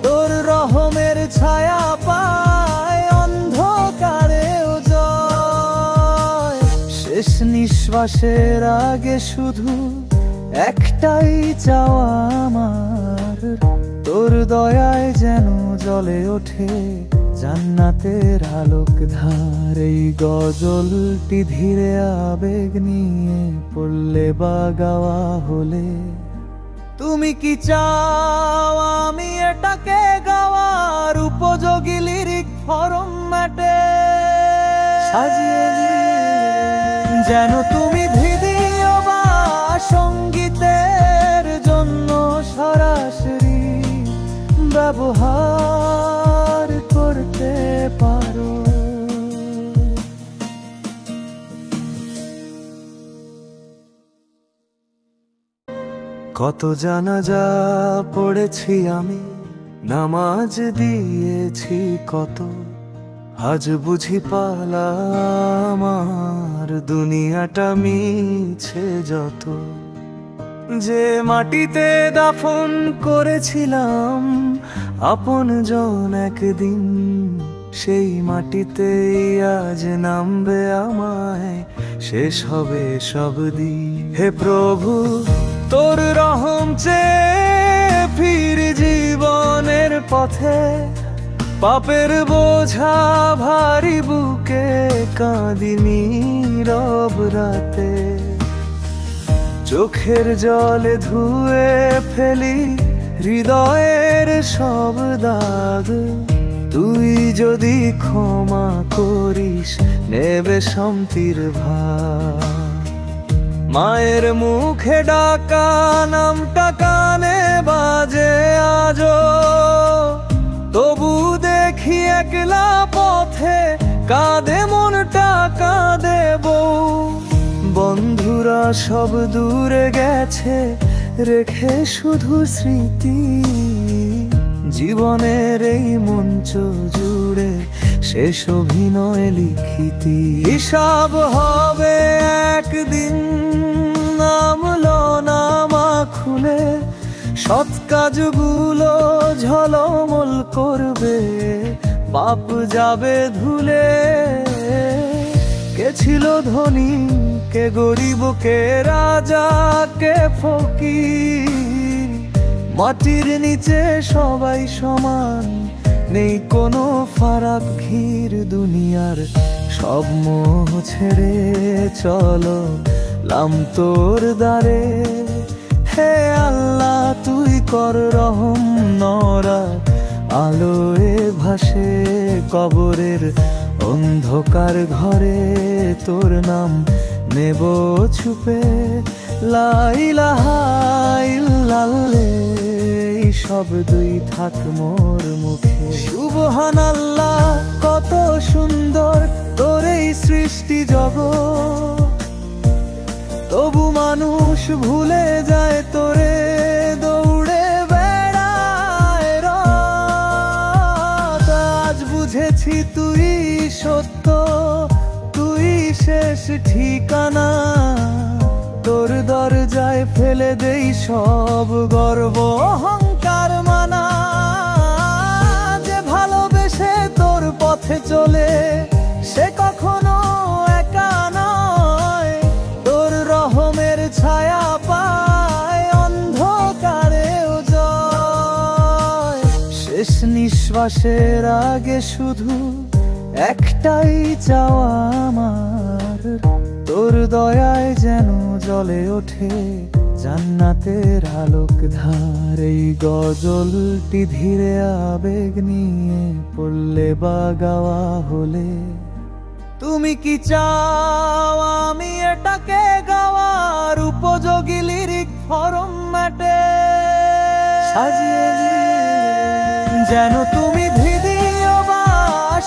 তোর রহমের ছায়া পায় অন্ধকারেও জয়। শেষ নিঃশ্বাসের আগে শুধু একটাই চাওয়া আমার, তোর দয়ায় যেন জ্বলে ওঠে জান্নাতের আলোক ধার। এই গজলটি ধীরে আবেগ নিয়ে পড়লে বা গাওয়া হলে, তুমি কি চাও আমি এটাকে গাওয়ার উপযোগী লিরিক ফরম্যাটে সাজিয়ে দিই, যেন তুমি ভিডিও বা সঙ্গীতের জন্য সরাসরি ব্যবহার করতে পারো। কত জানাজা পড়েছি আমি, নামাজ দিয়েছি কত, আজ বুঝি পালা আমার দুনিয়াটা মিছে যত। যে মাটিতে দাফন করেছিলাম আপনজন একদিন, সেই মাটিতেই আজ নামবে আমায়, শেষ হবে সব দিন। হে প্রভু তোর রহম চেয়ে ফির জীবনের পথে, পাপের বোঝা ভারী বুকে কাঁদি নীরব রাতে। চোখের জলে ধুয়ে ফেলি হৃদয়ের সব দাগ, তুই যদি ক্ষমা করিস নেবে শান্তির ভাগ। মায়ের মুখে ডাকা নামটা কানে বাজে আজো, তবু দেখি দেখি একলা পথে কাঁদে মনটা কাঁদে বউ। বন্ধুরা সব দূরে গেছে রেখে শুধু স্মৃতি, জীবনের এই মঞ্চ জুড়ে শেষ অভিনয় লিখিতি। হিসাব হবে একদিন নামলো নামা খুলে, সৎ কাজগুলো ঝলমল করবে, পাপ যাবে ধুলে। কে ছিল ধনী কে গরিব কে রাজা কে ফকির, মাটির নিচে সবাই সমান, নেই কোনো ফারাক ঘির। দুনিয়ার সব মোহ ছেড়ে চলো লাম তোর দ্বারে, হে আল্লাহ তুই কর রহম। নরা আলোয় ভাসে কবরের অন্ধকার ঘরে, তোর নাম নেব ছুপে। লা ইলাহা ইল্লাল্লাহ এই শব্দই থাক মোর মুখে। সুবহানাল্লাহ কত সুন্দর তোর এই সৃষ্টি জগৎ, তবু মানুষ ভুলে যায় তোরে, দৌড়ে বেড়ায় রাত। আজ বুঝেছি তুই সত্য, তুই শেষ ঠিকানা, তোর দরজায় ফেলে দেই সব গর্ব অহংকার মানা। যে ভালোবেসে তোর পথে চলে সে কখনো একা নয়, তোর রহমের ছায়া পায় অন্ধকারেও জয়। শেষ নিঃশ্বাসের আগে শুধু একটাই চাওয়া আমার, তোর দয়ায় যেন জ্বলে ওঠে জান্নাতের আলোক ধার। এই গজলটি ধীরে আবেগ নিয়ে পড়লে বা গাওয়া হলে, তুমি কি চাও আমি এটাকে গাওয়ার উপযোগী লিরিক ফরম্যাটে সাজিয়ে যেন তুমি ভিডিও বা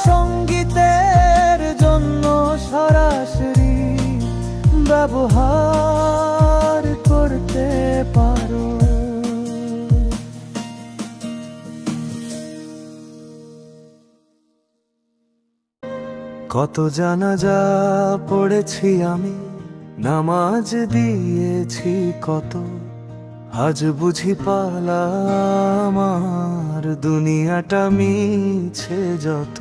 সঙ্গীতের জন্য সরাসরি ব্যবহার করতে পারো। কত জানাজা পড়েছি আমি, নামাজ দিয়েছি কত, আজ বুঝি পালা আমার দুনিয়াটা মিছে যত।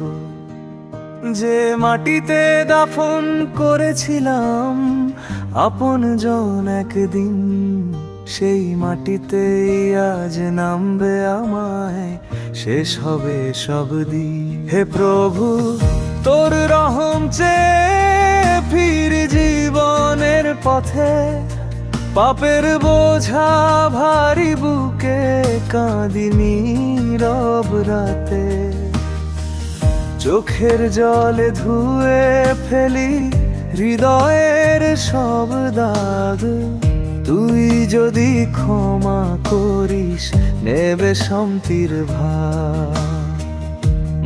যে মাটিতে দাফন করেছিলাম আপনজন একদিন, সেই মাটিতেই আজ নামবে আমায়, শেষ হবে সব দিন। হে প্রভু তোর রহম চেয়ে ফির জীবনের পথে, পাপের বোঝা ভারী বুকে কাঁদি নীরব রাতে। চোখের জলে ধুয়ে ফেলি হৃদয়ের সব দাগ, তুই যদি ক্ষমা করিস নেবে শান্তির ভাগ।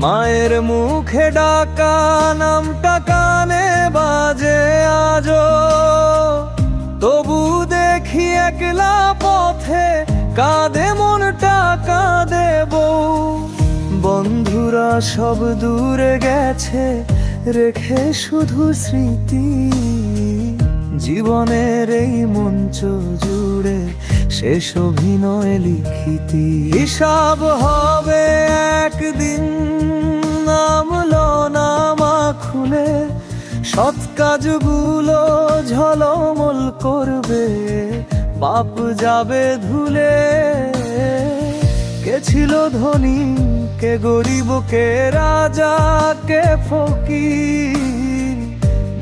মায়ের মুখে ডাকা নামটা কানে বাজে আজো, তবু দেখি একলা পথে কাঁদে মনটা কাঁদে বউ। বন্ধুরা সব দূরে গেছে রেখে শুধু স্মৃতি, জীবনের এই মঞ্চ জুড়ে শেষ অভিনয় লিখিতি। হিসাব হবে একদিন নামলো নামা খুলে, সৎ কাজগুলো ঝলমল করবে, পাপ যাবে ধুলে। কে ছিল ধনী কে গরিব কে রাজা কে ফকির,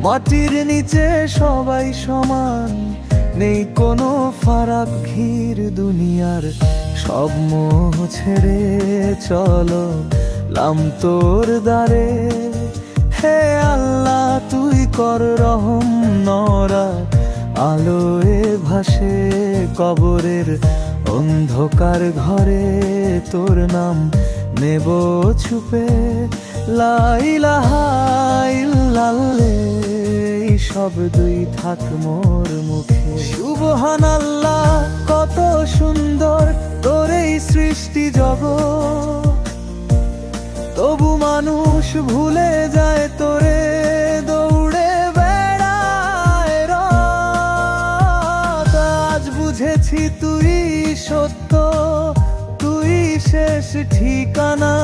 মাটির নিচে সবাই সমান, নেই কোনো ফারাক ঘির। দুনিয়ার সব মোহ ছেড়ে চলো লাম তোর দ্বারে, হে আল্লাহ তুই কর রহম। নরা আলোয় ভাসে কবরের অন্ধকার ঘরে, তোর নাম নেব ছুপে। লা ইলাহা ইল্লাল্লাহ এই শব্দই থাক মোর মুখে। সুবহানাল্লাহ কত সুন্দর তোর এই সৃষ্টি জগৎ, তবু মানুষ ভুলে যায় তোরে, দৌড়ে বেড়ায় রাত। আজ বুঝেছি তুই সত্য, তুই শেষ ঠিকানা।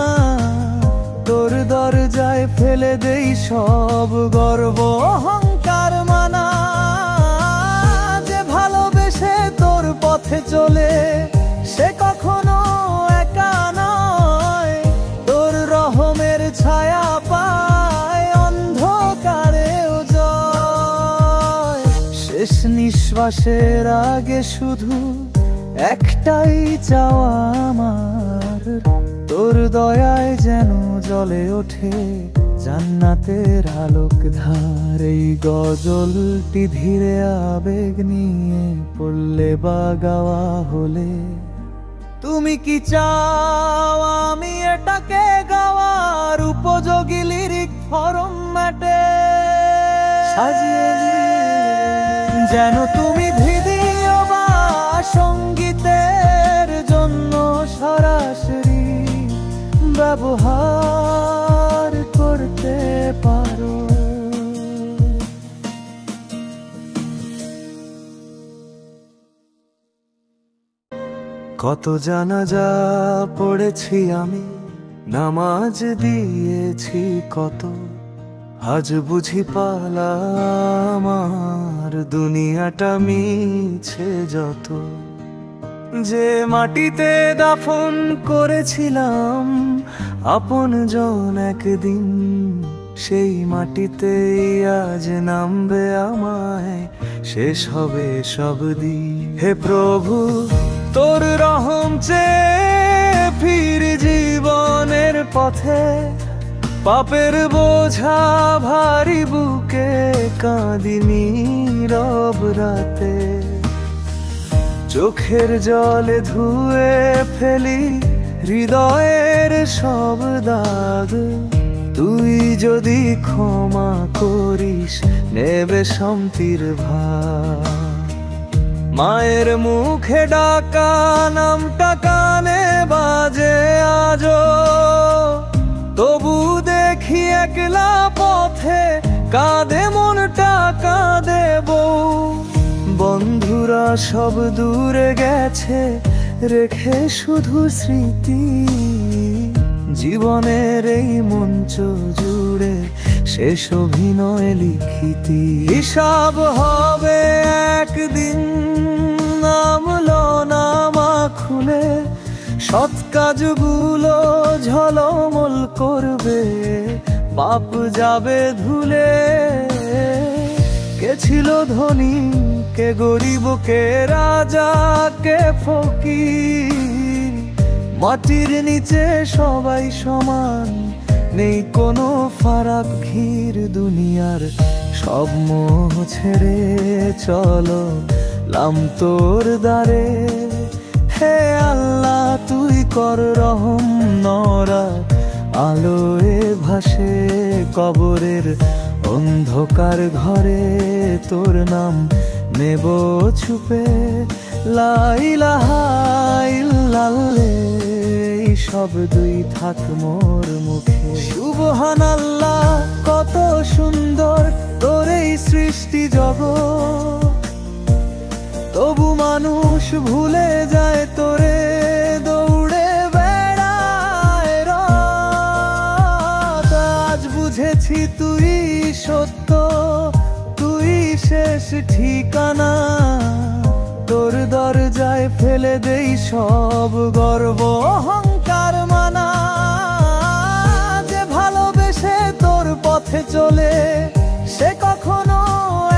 তোর দরজায় ফেলে দেই সব গর্ব অহংকার মানা। যে ভালোবেসে তোর পথে চলে সে কখনো একা নয়, তোর রহমের ছায়া পায় অন্ধকারেও জয়। শেষ নিঃশ্বাসের আগে শুধু একটাই চাওয়া আমার, তোর দয়ায় যেন জ্বলে ওঠে জান্নাতের আলোক ধার। এই গজলটি ধীরে আবেগ নিয়ে পড়লে বা গাওয়া হলে, তুমি কি চাও আমি এটাকে গাওয়ার উপযোগী লিরিক ফরম্যাটে সাজিয়ে যেন তুমি ভিডিও বা সঙ্গীতের জন্য সরাসরি ব্যবহার করতে পারো। কত জানাজা পড়েছি আমি, নামাজ দিয়েছি কত, আজ বুঝি পালা আমার দুনিয়াটা মিছে যত। যে মাটিতে দাফন করেছিলাম আপনজন একদিন, সেই মাটিতেই আজ নামবে আমায়, শেষ হবে সব দিন। হে প্রভু তোর রহম চেয়ে ফির জীবনের পথে, পাপের বোঝা ভারী বুকে কাঁদি নীরব রাতে। চোখের জলে ধুয়ে ফেলি হৃদয়ের সব দাগ, তুই যদি ক্ষমা করিস নেবে শান্তির ভাগ। মায়ের মুখে ডাকা নামটা কানে বাজে আজো, তবু দেখি একলা পথে কাঁদে মনটা কাঁদে বউ। বন্ধুরা সব দূরে গেছে রেখে শুধু স্মৃতি, জীবনের এই মঞ্চ জুড়ে শেষ অভিনয় লিখিতি। হিসাব হবে একদিন নামলো নামা খুলে, সৎ কাজগুলো ঝলমল করবে পাপ যাবে ধুলে। কে ছিল ধনী কে গরিব কে রাজা কে ফকির, মাটির নিচে সবাই সমান নেই কোনো ফারাক ঘির। দুনিয়ার সব মোহ ছেড়ে চলো লাম তোর দ্বারে। হে আল্লাহ তুই কর রহম, নরা আলোয় ভাসে কবরের অন্ধকার ঘরে, তোর নাম নেব ছুপে। লা ইলাহা ইল্লাল্লাহ এই শব্দই থাক মোর মুখে। সুবহানাল্লাহ কত সুন্দর তোর এই সৃষ্টি জগৎ, তবু মানুষ ভুলে যায় তোরে, দৌড়ে বেড়ায় রাত। আজ বুঝেছি তুই সত্য, তুই শেষ ঠিকানা। তোর দরজায় ফেলে দেই সব গর্ব অহংকার মানা। যে ভালোবেসে তোর পথে চলে সে কখনো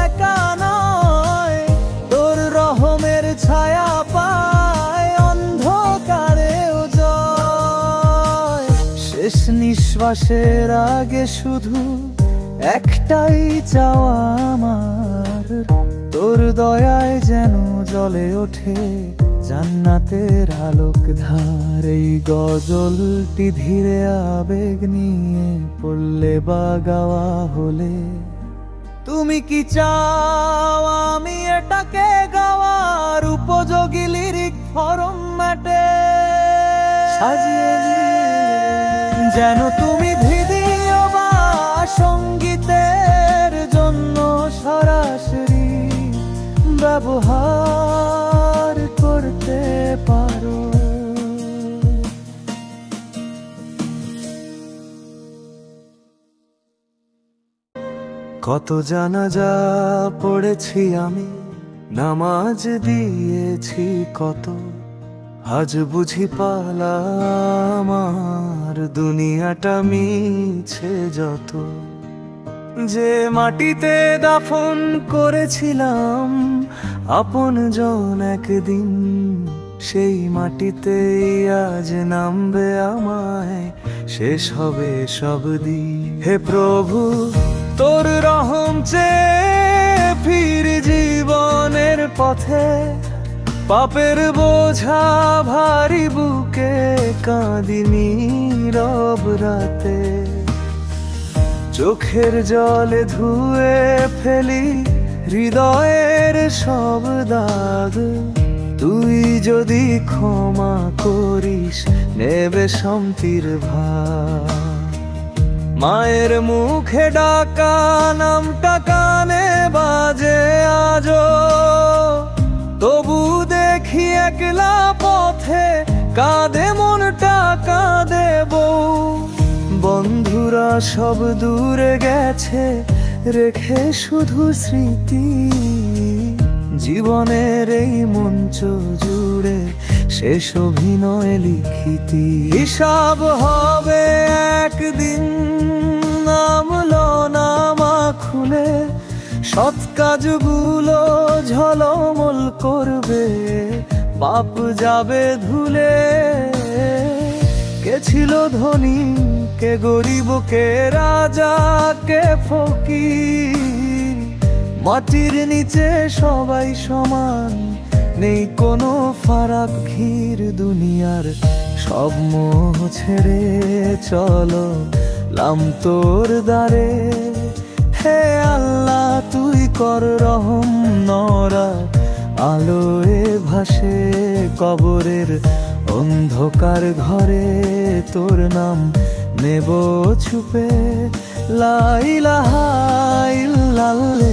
একা নয়, তোর রহমের ছায়া পায় অন্ধকারেও জয়। শেষ নিঃশ্বাসের আগে শুধু একটাই চাওয়া আমার, তোর দয়ায় যেন জ্বলে ওঠে জান্নাতের আলোক ধার। এই গজলটি ধীরে আবেগ নিয়ে পড়লে বা গাওয়া হলে, তুমি কি চাও আমি এটাকে গাওয়ার উপযোগী লিরিক ফরম্যাটে সাজিয়ে নিয়ে, যেন তুমি ভিডিও বা সঙ্গীতের জন্য সরাসরি ব্যবহার করতে পারো। কত জানাজা পড়েছি আমি, নামাজ দিয়েছি কত, আজ বুঝি পালা আমার দুনিয়াটা মিছে যত। যে মাটিতে দাফন করেছিলাম আপনজন একদিন, সেই মাটিতেই আজ নামবে আমায়, শেষ হবে সব দিন। হে প্রভু তোর রহম চেয়ে ফির জীবনের পথে, পাপের বোঝা ভারী বুকে কাঁদি নীরব রাতে। চোখের জলে ধুয়ে ফেলি হৃদয়ের সব দাগ, তুই যদি ক্ষমা করিস নেবে শান্তির ভাগ। মায়ের মুখে ডাকা নামটা কানে বাজে আজো, তবু দেখি একলা পথে কাঁদে মনটা কাঁদে বউ। বন্ধুরা সব দূরে গেছে রেখে শুধু স্মৃতি, জীবনের এই মঞ্চ জুড়ে শেষ অভিনয় লিখিতি। হিসাব হবে একদিন নামলো নামা খুলে, সৎ কাজগুলো ঝলমল করবে, পাপ যাবে ধুলে। কে ছিল ধনী কে গরিব, কে রাজা কে ফকির, মাটির নিচে সবাই সমান, নেই কোনো ফারাক ভিড়। দুনিয়ার সব মোহ ছেড়ে চলো লাম তোর দ্বারে। হে আল্লাহ তুই কর রহম, নরা আলোয় ভাসে কবরের অন্ধকার ঘরে, তোর নাম নেব ছুপে। লা ইলাহা ইল্লাল্লাহ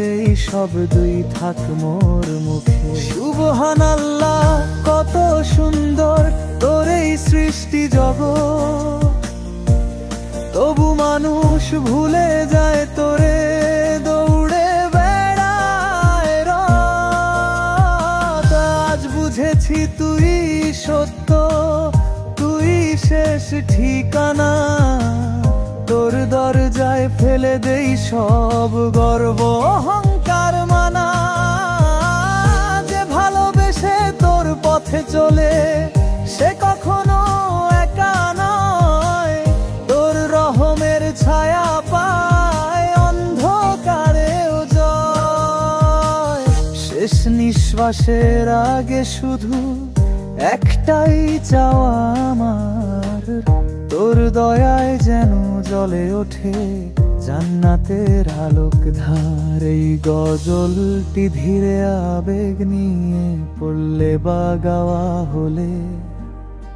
এই শব্দই থাক মোর মুখে। সুবহানাল্লাহ কত সুন্দর তোর এই সৃষ্টি জগৎ, তবু মানুষ ভুলে যায় তোরে, দৌড়ে বেড়ায় রাত। আজ বুঝেছি তুই সত্য, তুই শেষ ঠিকানা, তোর দরজায় ফেলে দেই সব গর্ব অহংকার মানা। যে ভালোবেসে তোর পথে চলে সে কখনো একা নয়, তোর রহমের ছায়া পায় অন্ধকারেও জয়। শেষ নিঃশ্বাসের আগে শুধু একটাই চাওয়া আমার, তোর দয়ায় যেন জ্বলে ওঠে জান্নাতের আলোক ধার। এই গজলটি ধীরে আবেগ নিয়ে পড়লে বা গাওয়া হলে,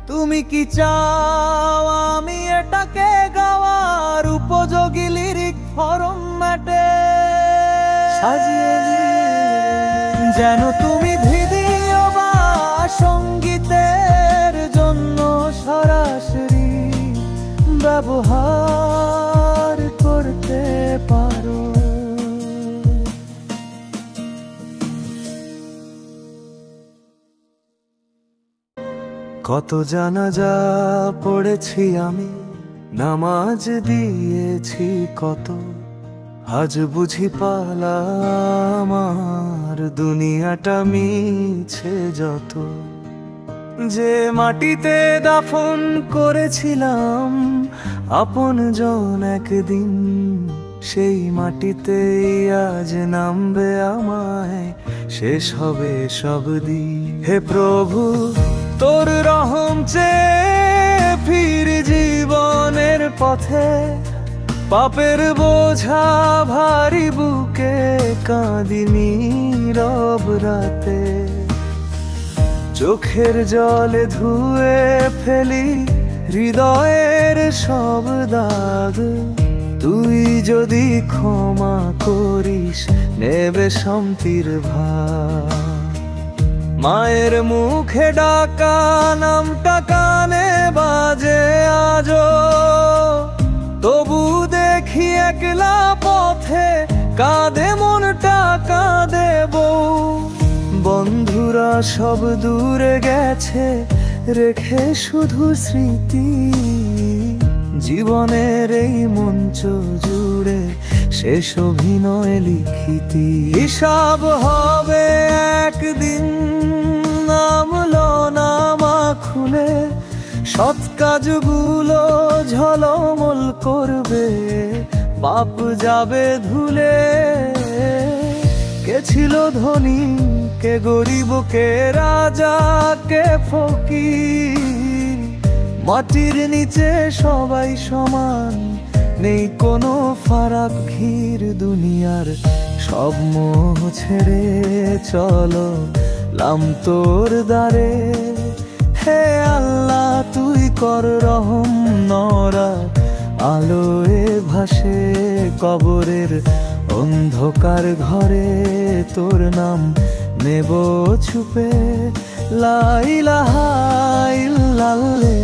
তুমি কি চাও আমি এটাকে গাওয়ার উপযোগী লিরিক ফরম্যাটে সাজিয়ে নিয়ে, যেন তুমি ভিডিও বা সঙ্গীতের জন্য সরাসরি ব্যবহার করতে পারো। কত জানাজা পড়েছি আমি, নামাজ দিয়েছি কত, আজ বুঝি পালা আমার দুনিয়াটা মিছে যত। যে মাটিতে দাফন করেছিলাম আপনজন একদিন, সেই মাটিতেই আজ নামবে আমায়, শেষ হবে সব দিন। হে প্রভু তোর রহম চেয়ে ফির জীবনের পথে, পাপের বোঝা ভারী বুকে কাঁদি নীরব রাতে। চোখের জলে ধুয়ে ফেলি হৃদয়ের সব দাগ, তুই যদি ক্ষমা করিস নেবে শান্তির ভার। মায়ের মুখে ডাকা নামটা কানে বাজে আজো, তবু দেখি একলা পথে কাঁদে মনটা কাঁদে বউ। বন্ধুরা সব দূরে গেছে রেখে শুধু স্মৃতি, জীবনের এই মঞ্চ জুড়ে শেষ অভিনয় লিখিতি। হিসাব হবে একদিন, নামলো নামা খুলে সৎ কাজগুলো ঝলমল করবে, পাপ যাবে ধুলে। কে ছিল ধনী কে গরিব, কে রাজা কে ফকির, মাটির নিচে সবাই সমান, নেই কোনো ফারাক ভিড়। দুনিয়ার সব মোহ ছেড়ে চলো লাম তোর দ্বারে। হে আল্লাহ তুই কর রহম, নরা আলোয় ভাসে কবরের অন্ধকার ঘরে, তোর নাম নেব ছুপে। লা ইলাহা ইল্লাল্লাহ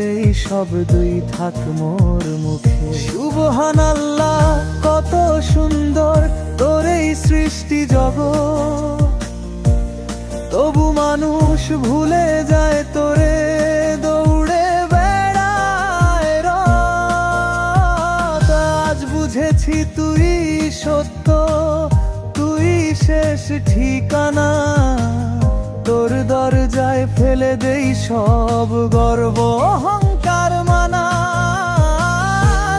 এই শব্দই থাক মোর মুখে। সুবহানাল্লাহ কত সুন্দর তোর এই সৃষ্টি জগৎ, তবু মানুষ ভুলে যায় তোরে, দৌড়ে বেড়ায় রাত। আজ বুঝেছি তুই সত্য, তুই শেষ ঠিকানা, তোর দরজায় ফেলে দেই সব গর্ব অহংকার মানা।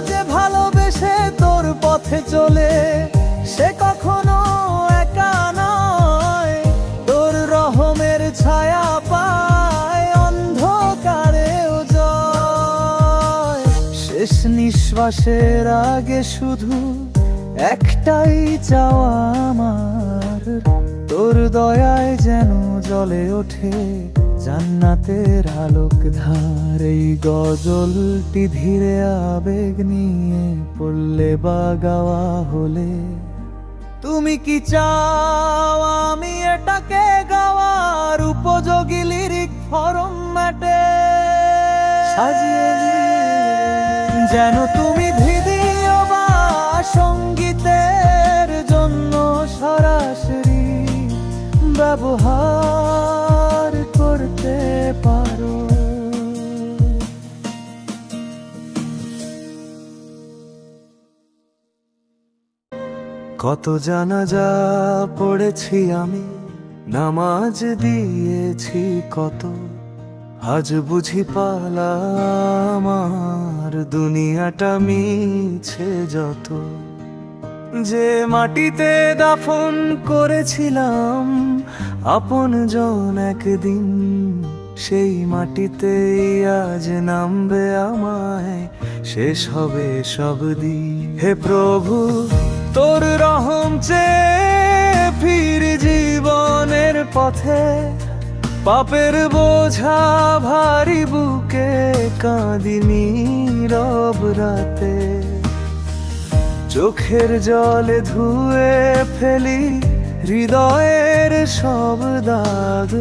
যে ভালোবেসে তোর পথে চলে সে কখনো একা নয়, তোর রহমের ছায়া পায় অন্ধকারেও জয়। শেষ নিঃশ্বাসের আগে শুধু একটাই চাওয়া আমার, তোর দয়ায় যেন জ্বলে ওঠে জান্নাতের আলোক ধার। এই গজলটি ধীরে আবেগ নিয়ে পড়লে বা গাওয়া হলে, তুমি কি চাও আমি এটাকে গাওয়ার উপযোগী লিরিক ফরম্যাটে সাজিয়ে যেন তুমি ভিডিও বা সঙ্গীতের জন্য সরাসরি ব্যবহার করতে পারো। কত জানাজা পড়েছি আমি, নামাজ দিয়েছি কত, আজ বুঝি পালা আমার দুনিয়াটা মিছে যত। যে মাটিতে দাফন করেছিলাম আপনজন একদিন, সেই মাটিতেই আজ নামবে আমায়, শেষ হবে সব দিন। হে প্রভু তোর রহম চেয়ে ফির জীবনের পথে, পাপের বোঝা ভারী বুকে কাঁদি নীরব রাতে। চোখের জলে ধুয়ে ফেলি হৃদয়ের সব দাগ,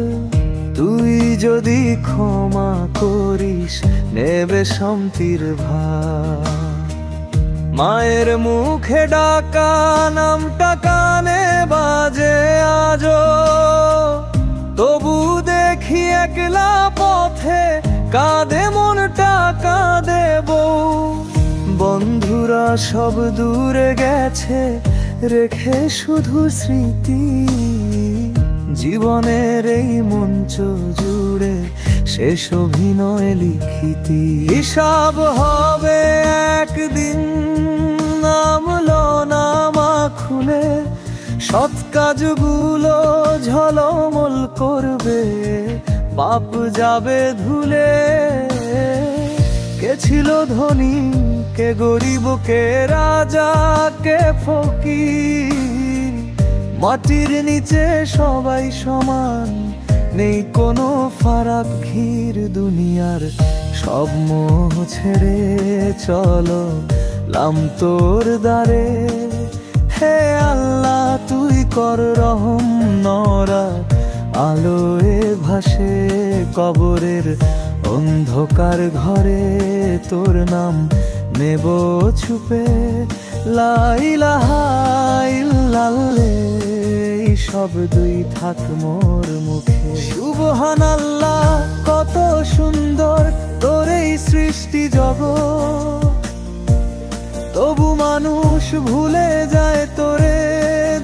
তুই যদি ক্ষমা করিস নেবে শান্তির ভার। মায়ের মুখে ডাকা নামটা কানে বাজে আজো, তবু দেখি একলা পথে কাঁদে মনটা কাঁদে বউ। বন্ধুরা সব দূরে গেছে রেখে শুধু স্মৃতি, জীবনের এই মঞ্চ জুড়ে শেষ অভিনয় লিখিতি। হিসাব হবে একদিন, নামলো নামা খুলে সৎ কাজগুলো ঝলমল করবে, পাপ যাবে ধুলে। কে ছিল ধনী, কে গরিব, কে রাজা, কে ফকির, মাটির নিচে সবাই সমান, নেই কোনো ফারাক ঘির। দুনিয়ার সব মোহ ছেড়ে চলো লাম তোর দ্বারে। হে আল্লাহ তুই কর রহম, নরা আলোয় ভাসে কবরের অন্ধকার ঘরে। তোর নাম নেব ছুপে, লা ইলাহা ইল্লাল্লাহ, এই শব্দই থাক মোর মুখে। সুবহানাল্লাহ, কত সুন্দর তোর এই সৃষ্টি জগৎ, তবু মানুষ ভুলে যায় তোরে,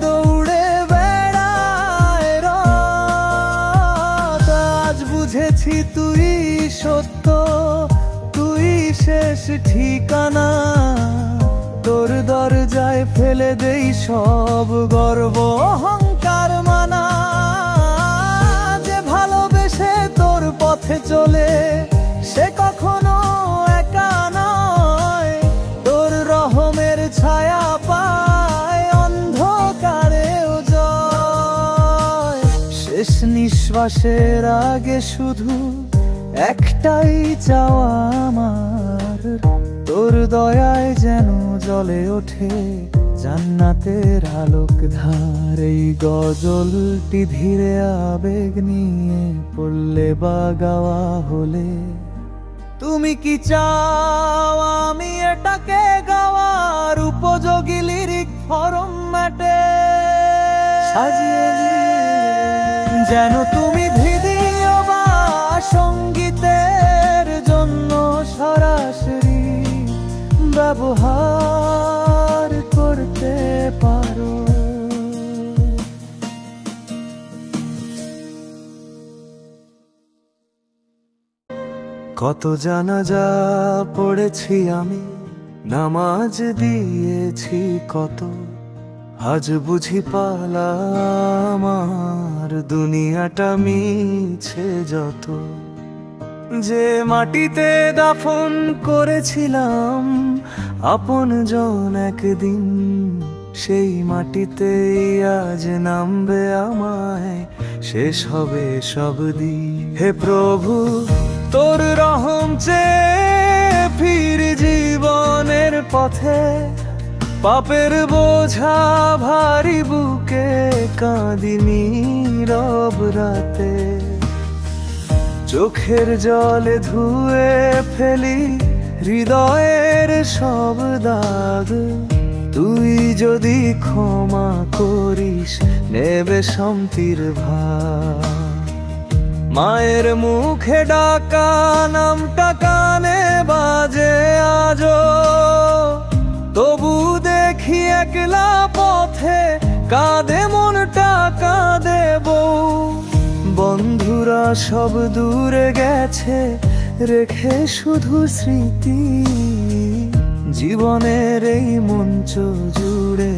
দৌড়ে বেড়ায় রাত। আজ বুঝেছি তুই সত্য, তুই শেষ ঠিকানা। তোর দরজায় ফেলে দেই সব গর্ব অহংকার মানা। যে ভালোবেসে তোর পথে চলে, সে কখনো একা নয়। তোর রহমের ছায়া পায় অন্ধকারেও জয়। শেষ নিঃশ্বাসের আগে শুধু একটাই চাওয়া আমার, তোর দয়ায় যেন জ্বলে ওঠে জান্নাতের আলোক ধার। এই গজলটি ধীরে আবেগ নিয়ে পড়লে বা গাওয়া হলে, তুমি কি চাও আমি এটাকে গাওয়ার উপযোগী লিরিক ফরম্যাটে সাজিয়ে নিই? যেন তুমি ভিডিও বা সঙ্গীতের জন্য সরাসরি ব্যবহার করতে পারো। কত জানাজা পড়েছি আমি, নামাজ দিয়েছি কত, আজ বুঝি পালা আমার দুনিয়াটা মিছে যত। যে মাটিতে দাফন করেছিলাম আপন জন একদিন, সেই মাটিতেই আজ নামবে আমায়, শেষ হবে সব দিন। হে প্রভু তোর রহম চেয়ে ফির জীবনের পথে, পাপের বোঝা ভারী বুকে কাঁদি নীরব রাতে। চোখের জলে ধুয়ে ফেলি হৃদয়ের সব দাগ, তুই যদি ক্ষমা করিস নেবে শান্তির ভাগ। মায়ের মুখে ডাকা নামটা কানে বাজে আজো, তবু দেখি একলা পথে কাঁদে মনটা, কাঁদে বউ। বন্ধুরা সব দূরে গেছে রেখে শুধু স্মৃতি, জীবনের এই মঞ্চ জুড়ে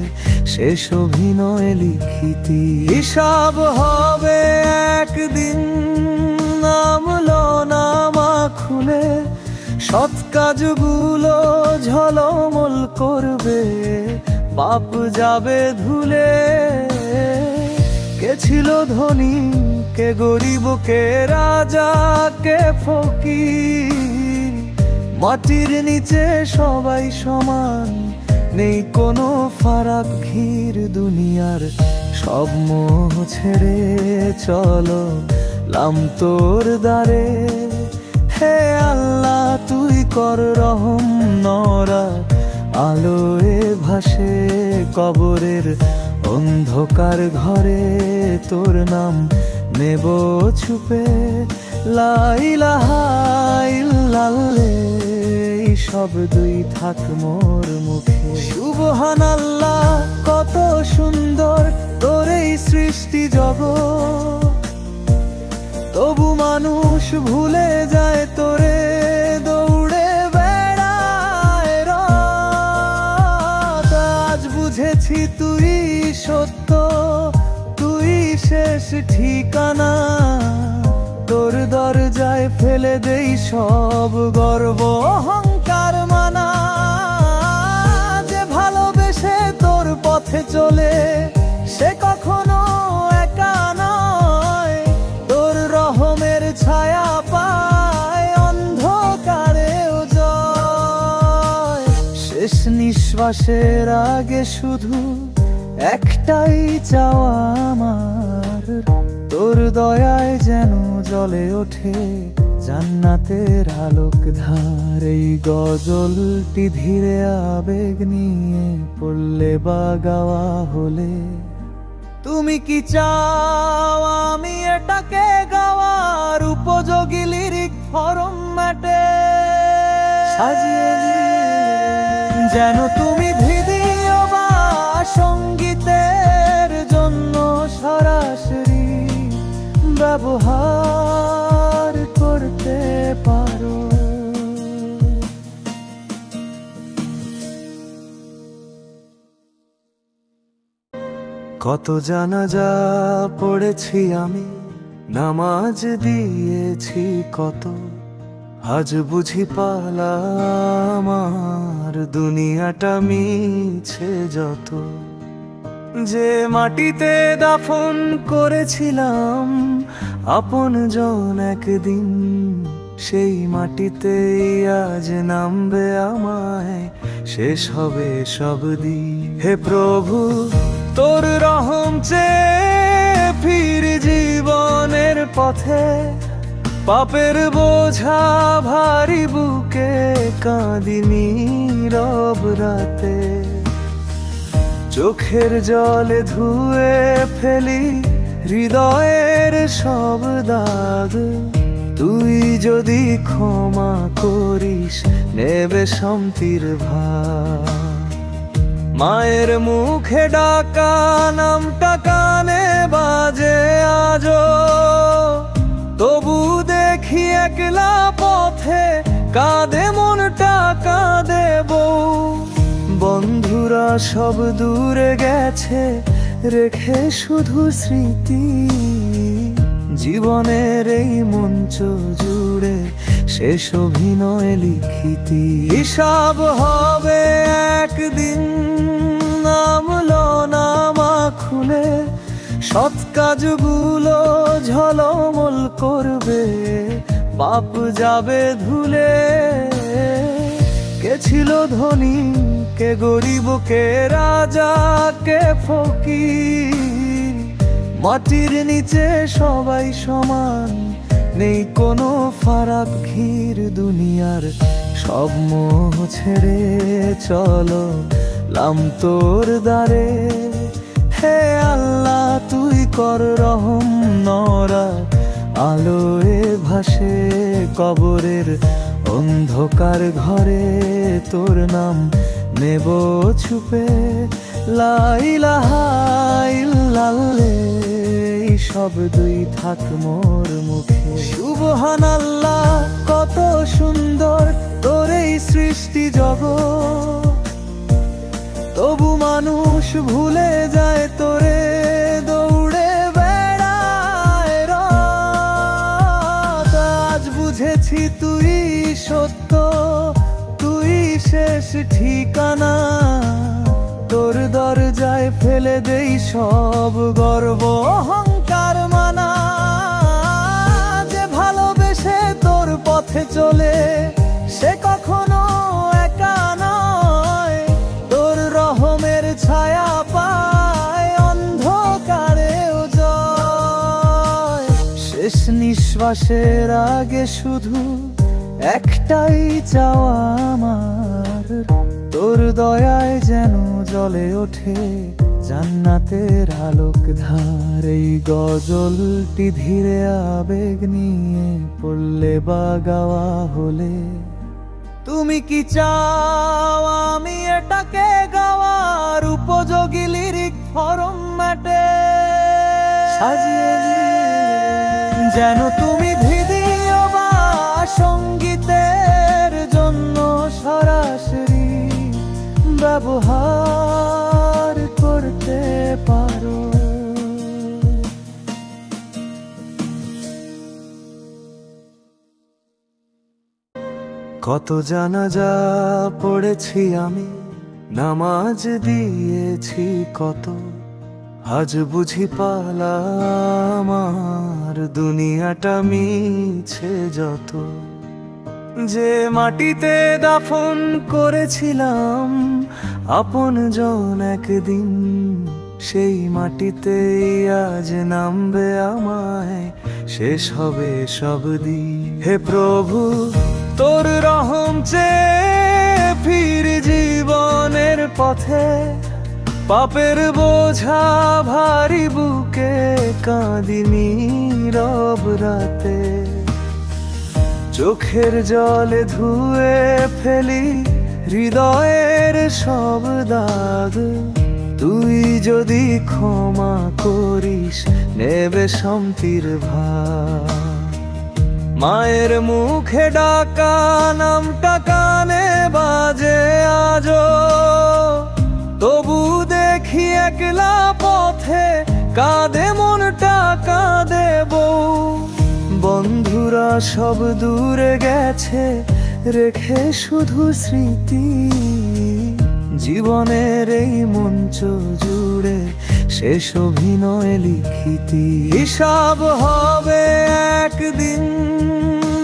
শেষ অভিনয় লিখিতি। হিসাব হবে একদিন, নামলো নামা খুলে, সৎ কাজগুলো ঝলমল করবে, পাপ যাবে ধুলে। কে ছিল ধনী, কে গরিব, কে রাজা, কে ফকির, মাটির নিচে সবাই সমান, নেই কোনো ফারাক ঘির। দুনিয়ার সব মোহ ছেড়ে চলো লাম তোর দ্বারে। হে আল্লাহ তুই কর রহম, নরা আলোয় ভাসে কবরের অন্ধকার ঘরে। তোর নাম নেব ছুপে, লা ইলাহা ইল্লাল্লাহ, এই শব্দই থাক মোর মুখে। সুবহানাল্লাহ, কত সুন্দর তোর এই সৃষ্টি জগৎ, তবু মানুষ ভুলে যায় তোরে, দৌড়ে বেড়ায় রাত। আজ বুঝেছি তুই সত্য, ঠিকানা। তোর দরজায় ফেলে দেই সব গর্ব অহংকার মানা। যে ভালোবেসে তোর পথে চলে সে কখনো একা নয়। তোর রহমের ছায়া পায় অন্ধকারেও জয়। শেষ নিঃশ্বাসের আগে শুধু একটাই চাওয়া আমার, তোর দয়ায় যেন জ্বলে ওঠে জান্নাতের আলোক ধার। এই গজলটি ধীরে আবেগ নিয়ে পড়লে বা গাওয়া হলে তুমি কি চাও আমি এটাকে গাওয়ার উপযোগী লিরিক ফরম্যাটে সাজিয়ে নিয়ে? যেন তুমি ভিডিও বা সঙ্গীতের জন্য সরাসরি ব্যবহার করতে পারো। কত জানাজা পড়েছি আমি, নামাজ দিয়েছি কত, আজ বুঝি পালা আমার দুনিয়াটা মিছে যত। যে মাটিতে দাফন করেছিলাম আপন জন একদিন, সেই মাটিতেই আজ নামবে আমায়, শেষ হবে সব দিন। হে প্রভু তোর রহম চেয়ে ফিরি জীবনের পথে, পাপের বোঝা ভারী বুকে কাঁদি নীরব রাতে। চোখের জলে ধুয়ে ফেলি হৃদয়ের সব দাগ, তুই যদি ক্ষমা করিস নেবে শান্তির ভাগ। মায়ের মুখে ডাকা নামটা কানে বাজে আজো, তবু দেখি একলা পথে কাঁদে মনটা কাঁদে বউ। বন্ধুরা সব দূরে গেছে রেখে শুধু স্মৃতি, জীবনের এই মঞ্চ জুড়ে শেষ অভিনয় লিখিতি। হিসাব হবে একদিন নামলো নামা খুলে, সৎ কাজগুলো ঝলমল করবে পাপ যাবে ধুলে। কে ছিল ধনী কে গরিব কে রাজা কে ফকির, মাটির নিচে সবাই সমান নেই কোনো ফারাক ঘির। দুনিয়ার সব মোহ ছেড়ে চলো লাম তোর দ্বারে। হে আল্লাহ তুই কর রহম, নরা আলোয় ভাসে কবরের অন্ধকার ঘরে তোর নাম নেব ছুপে। লা ইলাহা ইল্লাল্লাহ এই শব্দই থাক মোর মুখে। সুবহানাল্লাহ কত সুন্দর তোর এই সৃষ্টি জগৎ, তবু মানুষ ভুলে যায় তোরে দৌড়ে বেড়ায় রাত। আজ বুঝেছি তুই সত্য, তুই শেষ ঠিকানা। তোর দরজায় ফেলে দেই সব গর্ব অহংকার মানা। যে ভালোবেসে তোর পথে চলে সে কখনো একা নয়। তোর রহমের ছায়া পায় অন্ধকারেও জয়। শেষ নিঃশ্বাসের আগে শুধু একটাই চাওয়া আমার, তোর দয়ায় যেন জ্বলে ওঠে জান্নাতের আলোক ধার। এই গজলটি ধীরে আবেগ নিয়ে পড়লে বা গাওয়া হলে তুমি কি চাও আমি এটাকে গাওয়ার উপযোগী লিরিক ফরম্যাটে সাজিয়ে নিয়ে? যেন তুমি ভিডিও বা সঙ্গীতের জন্য সরাসরি ব্যবহার করতে পারো। কত জানাজা পড়েছি আমি, নামাজ দিয়েছি কত, আজ বুঝি পালা আমার দুনিয়াটা মিছে যত। যে মাটিতে দাফন করেছিলাম আপনজন একদিন, সেই মাটিতেই আজ নামবে আমায়, শেষ হবে সব দিন। হে প্রভু তোর রহম চেয়ে ফির জীবনের পথে, পাপের বোঝা ভারী বুকে কাঁদি নীরব রাতে। চোখের জলে ধুয়ে ফেলি হৃদয়ের সব দাগ, তুই যদি ক্ষমা করিস নেবে শান্তির ভাগ। মায়ের মুখে ডাকা নামটা কানে বাজে আজো, তবু দেখি একলা পথে কাঁদে মনটা কাঁদে বউ। বন্ধুরা সব দূরে গেছে রেখে শুধু স্মৃতি, জীবনের এই মঞ্চ জুড়ে শেষ অভিনয় লিখিতি। হিসাব হবে একদিন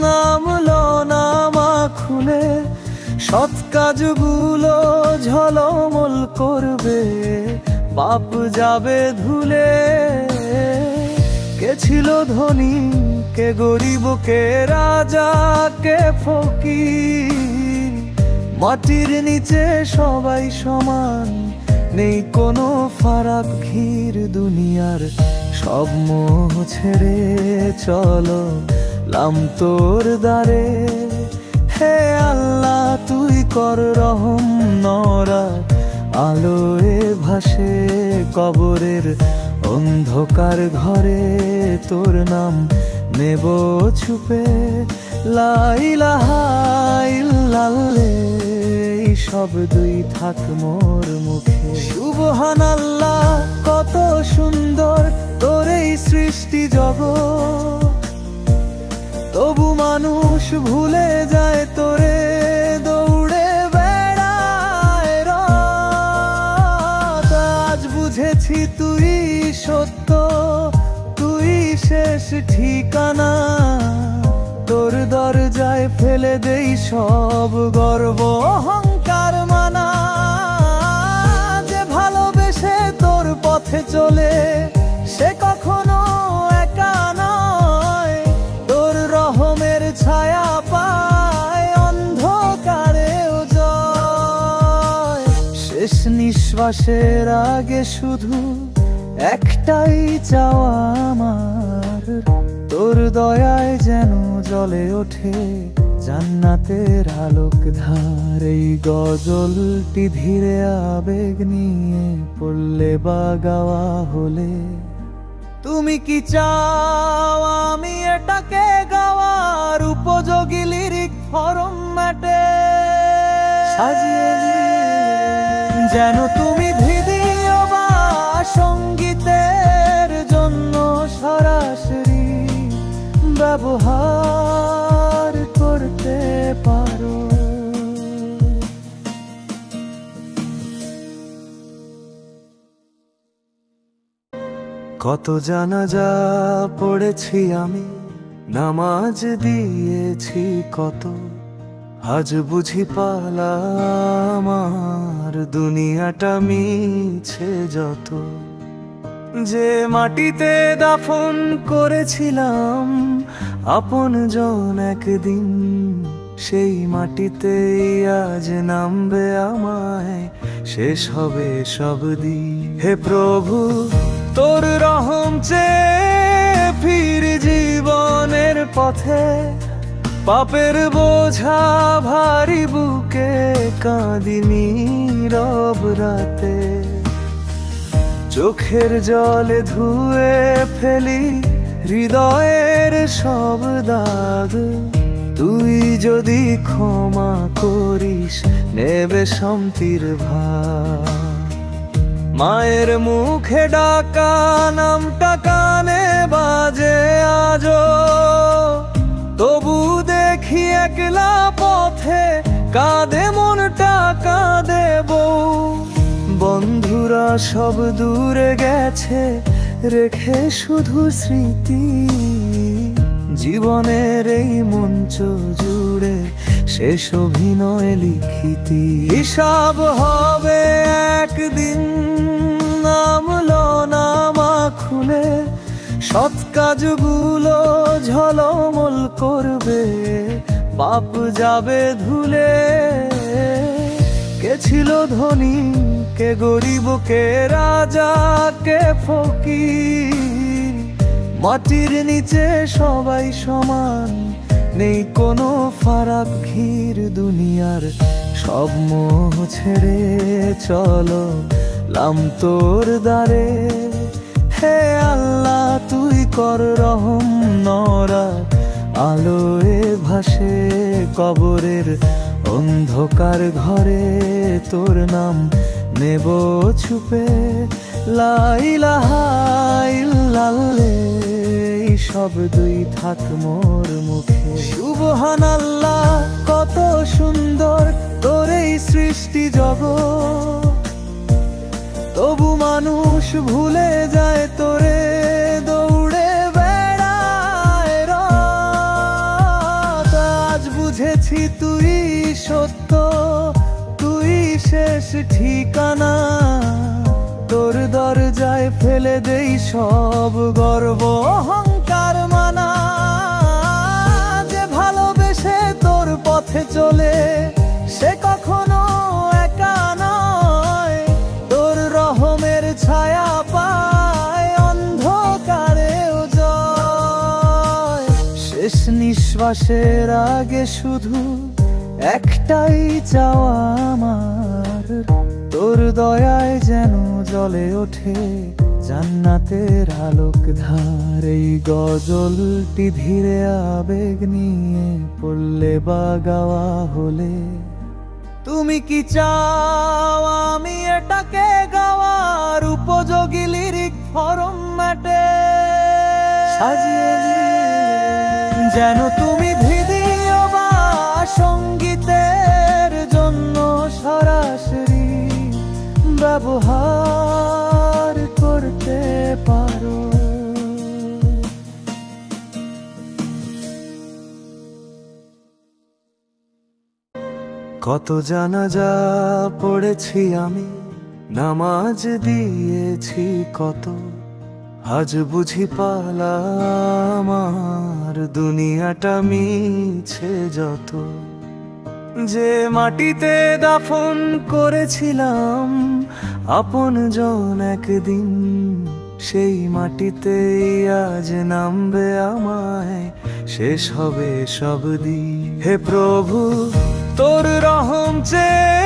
নামলো নামা খুলে, সৎ কাজগুলো ঝলমল করবে, পাপ যাবে ধুলে। কে ছিল ধনী কে গরিব, কে রাজা কে ফকির, মাটির নিচে সবাই সমান, নেই কোনো ফারাক ঘির। দুনিয়ার সব মোহ ছেড়ে চলো লাম তোর দ্বারে। হে আল্লাহ তুই কর রহম, নরা আলোয় ভাসে কবরের অন্ধকার ঘরে, তোর নাম নেব ছুপে। লা ইলাহা ইল্লাল্লাহ এই শব্দই থাক মোর মুখে। সুবহানাল্লাহ কত সুন্দর তোর এই সৃষ্টি জগৎ, তবু মানুষ ভুলে যায় তোরে, দৌড়ে বেড়ায় রাত। আজ বুঝেছি তুই সত্য, তুই শেষ ঠিকানা, তোর দরজায় ফেলে দেই সব গর্ব অহংকার মানা। যে ভালোবেসে তোর পথে চলে সে কখনো একা নয়, তোর রহমের ছায়া পায় অন্ধকারেও জয়। শেষ নিঃশ্বাসের আগে শুধু একটাই চাওয়া আমার, তোর দয়ায় যেন জ্বলে ওঠে জান্নাতের আলোক ধার। এই গজলটি ধীরে আবেগ নিয়ে পড়লে বা গাওয়া হলে, তুমি কি চাও আমি এটাকে গাওয়ার উপযোগী লিরিক ফরম্যাটে সাজিয়ে যেন তুমি ভিডিও বা সঙ্গীতের জন্য সরাসরি ব্যবহার করতে পারো। কত জানাজা পড়েছি আমি, নামাজ দিয়েছি কত, আজ বুঝি পালা আমার দুনিয়াটা মিছে যত। যে মাটিতে দাফন করেছিলাম আপনজন একদিন, সেই মাটিতেই আজ নামবে আমায়, শেষ হবে সব দিন। হে প্রভু তোর রহম চেয়ে ফির জীবনের পথে, পাপের বোঝা ভারী বুকে কাঁদি নীরব রাতে। চোখের জলে ধুয়ে ফেলি হৃদয়ের সব দাগ, তুই যদি ক্ষমা করিস নেবে শান্তির ভাগ। মায়ের মুখে ডাকা নামটা কানে বাজে আজো, তবু দেখি একলা পথে ওঠে, কাঁদে মনটা কাঁদে বউ। বন্ধুরা সব দূরে গেছে, রেখে শুধু স্মৃতি। জীবনের এই মঞ্চ জুড়ে শেষ অভিনয় লিখিতি। হিসাব হবে একদিন, নামলো নামা খুলে, সৎ কাজগুলো ঝলমল করবে, পাপ যাবে ধুলে। কে ছিল ধনী, কে গরিব, কে রাজা, কে ফকির, মাটির নিচে সবাই সমান, নেই কোনো ফারাক ঘির। দুনিয়ার সব মোহ ছেড়ে চলো লাম তোর দ্বারে। হে আল্লাহ তুই কর রহম, নরা আলোয় ভাসে কবরের অন্ধকার ঘরে, তোর নাম নেব ছুপে। লা ইলাহা ইল্লাল্লাহ, এই শব্দই থাক মোর মুখে। সুবহানাল্লাহ, কত সুন্দর তোর এই সৃষ্টি জগৎ, তবু মানুষ ভুলে যায় তোরে, দৌড়ে বেড়ায় রাত। আজ বুঝেছি তুই সত্য, তুই শেষ ঠিকানা। তোর দরজায় ফেলে দেই সব গর্ব অহংকার মানা। যে ভালোবেসে তোর পথে চলে, সে কখনো একা নয়। তোর রহমের ছায়া পায় অন্ধকারেও জয়। শেষ নিঃশ্বাসের আগে শুধু একটাই চাওয়া আমার, তোর দয়ায় যেন জ্বলে ওঠে জান্নাতের আলোক ধার। এই গজলটি ধীরে আবেগ নিয়ে পড়লে বা গাওয়া হলে, তুমি কি চাও আমি এটাকে গাওয়ার উপযোগী লিরিক ফরম্যাটে সাজিয়ে দিই? যেন তুমি ভিডিও বা সঙ্গীতের জন্য সরাসরি ব্যবহার করতে পারো। কত জানাজা পড়েছি আমি, নামাজ দিয়েছি কত, আজ বুঝি পালা আমার দুনিয়াটা মিছে যত। যে মাটিতে দাফন করেছিলাম আপনজন একদিন, সেই মাটিতেই আজ নামবে আমায়, শেষ হবে সব দিন। হে প্রভু তোর রহম চেয়ে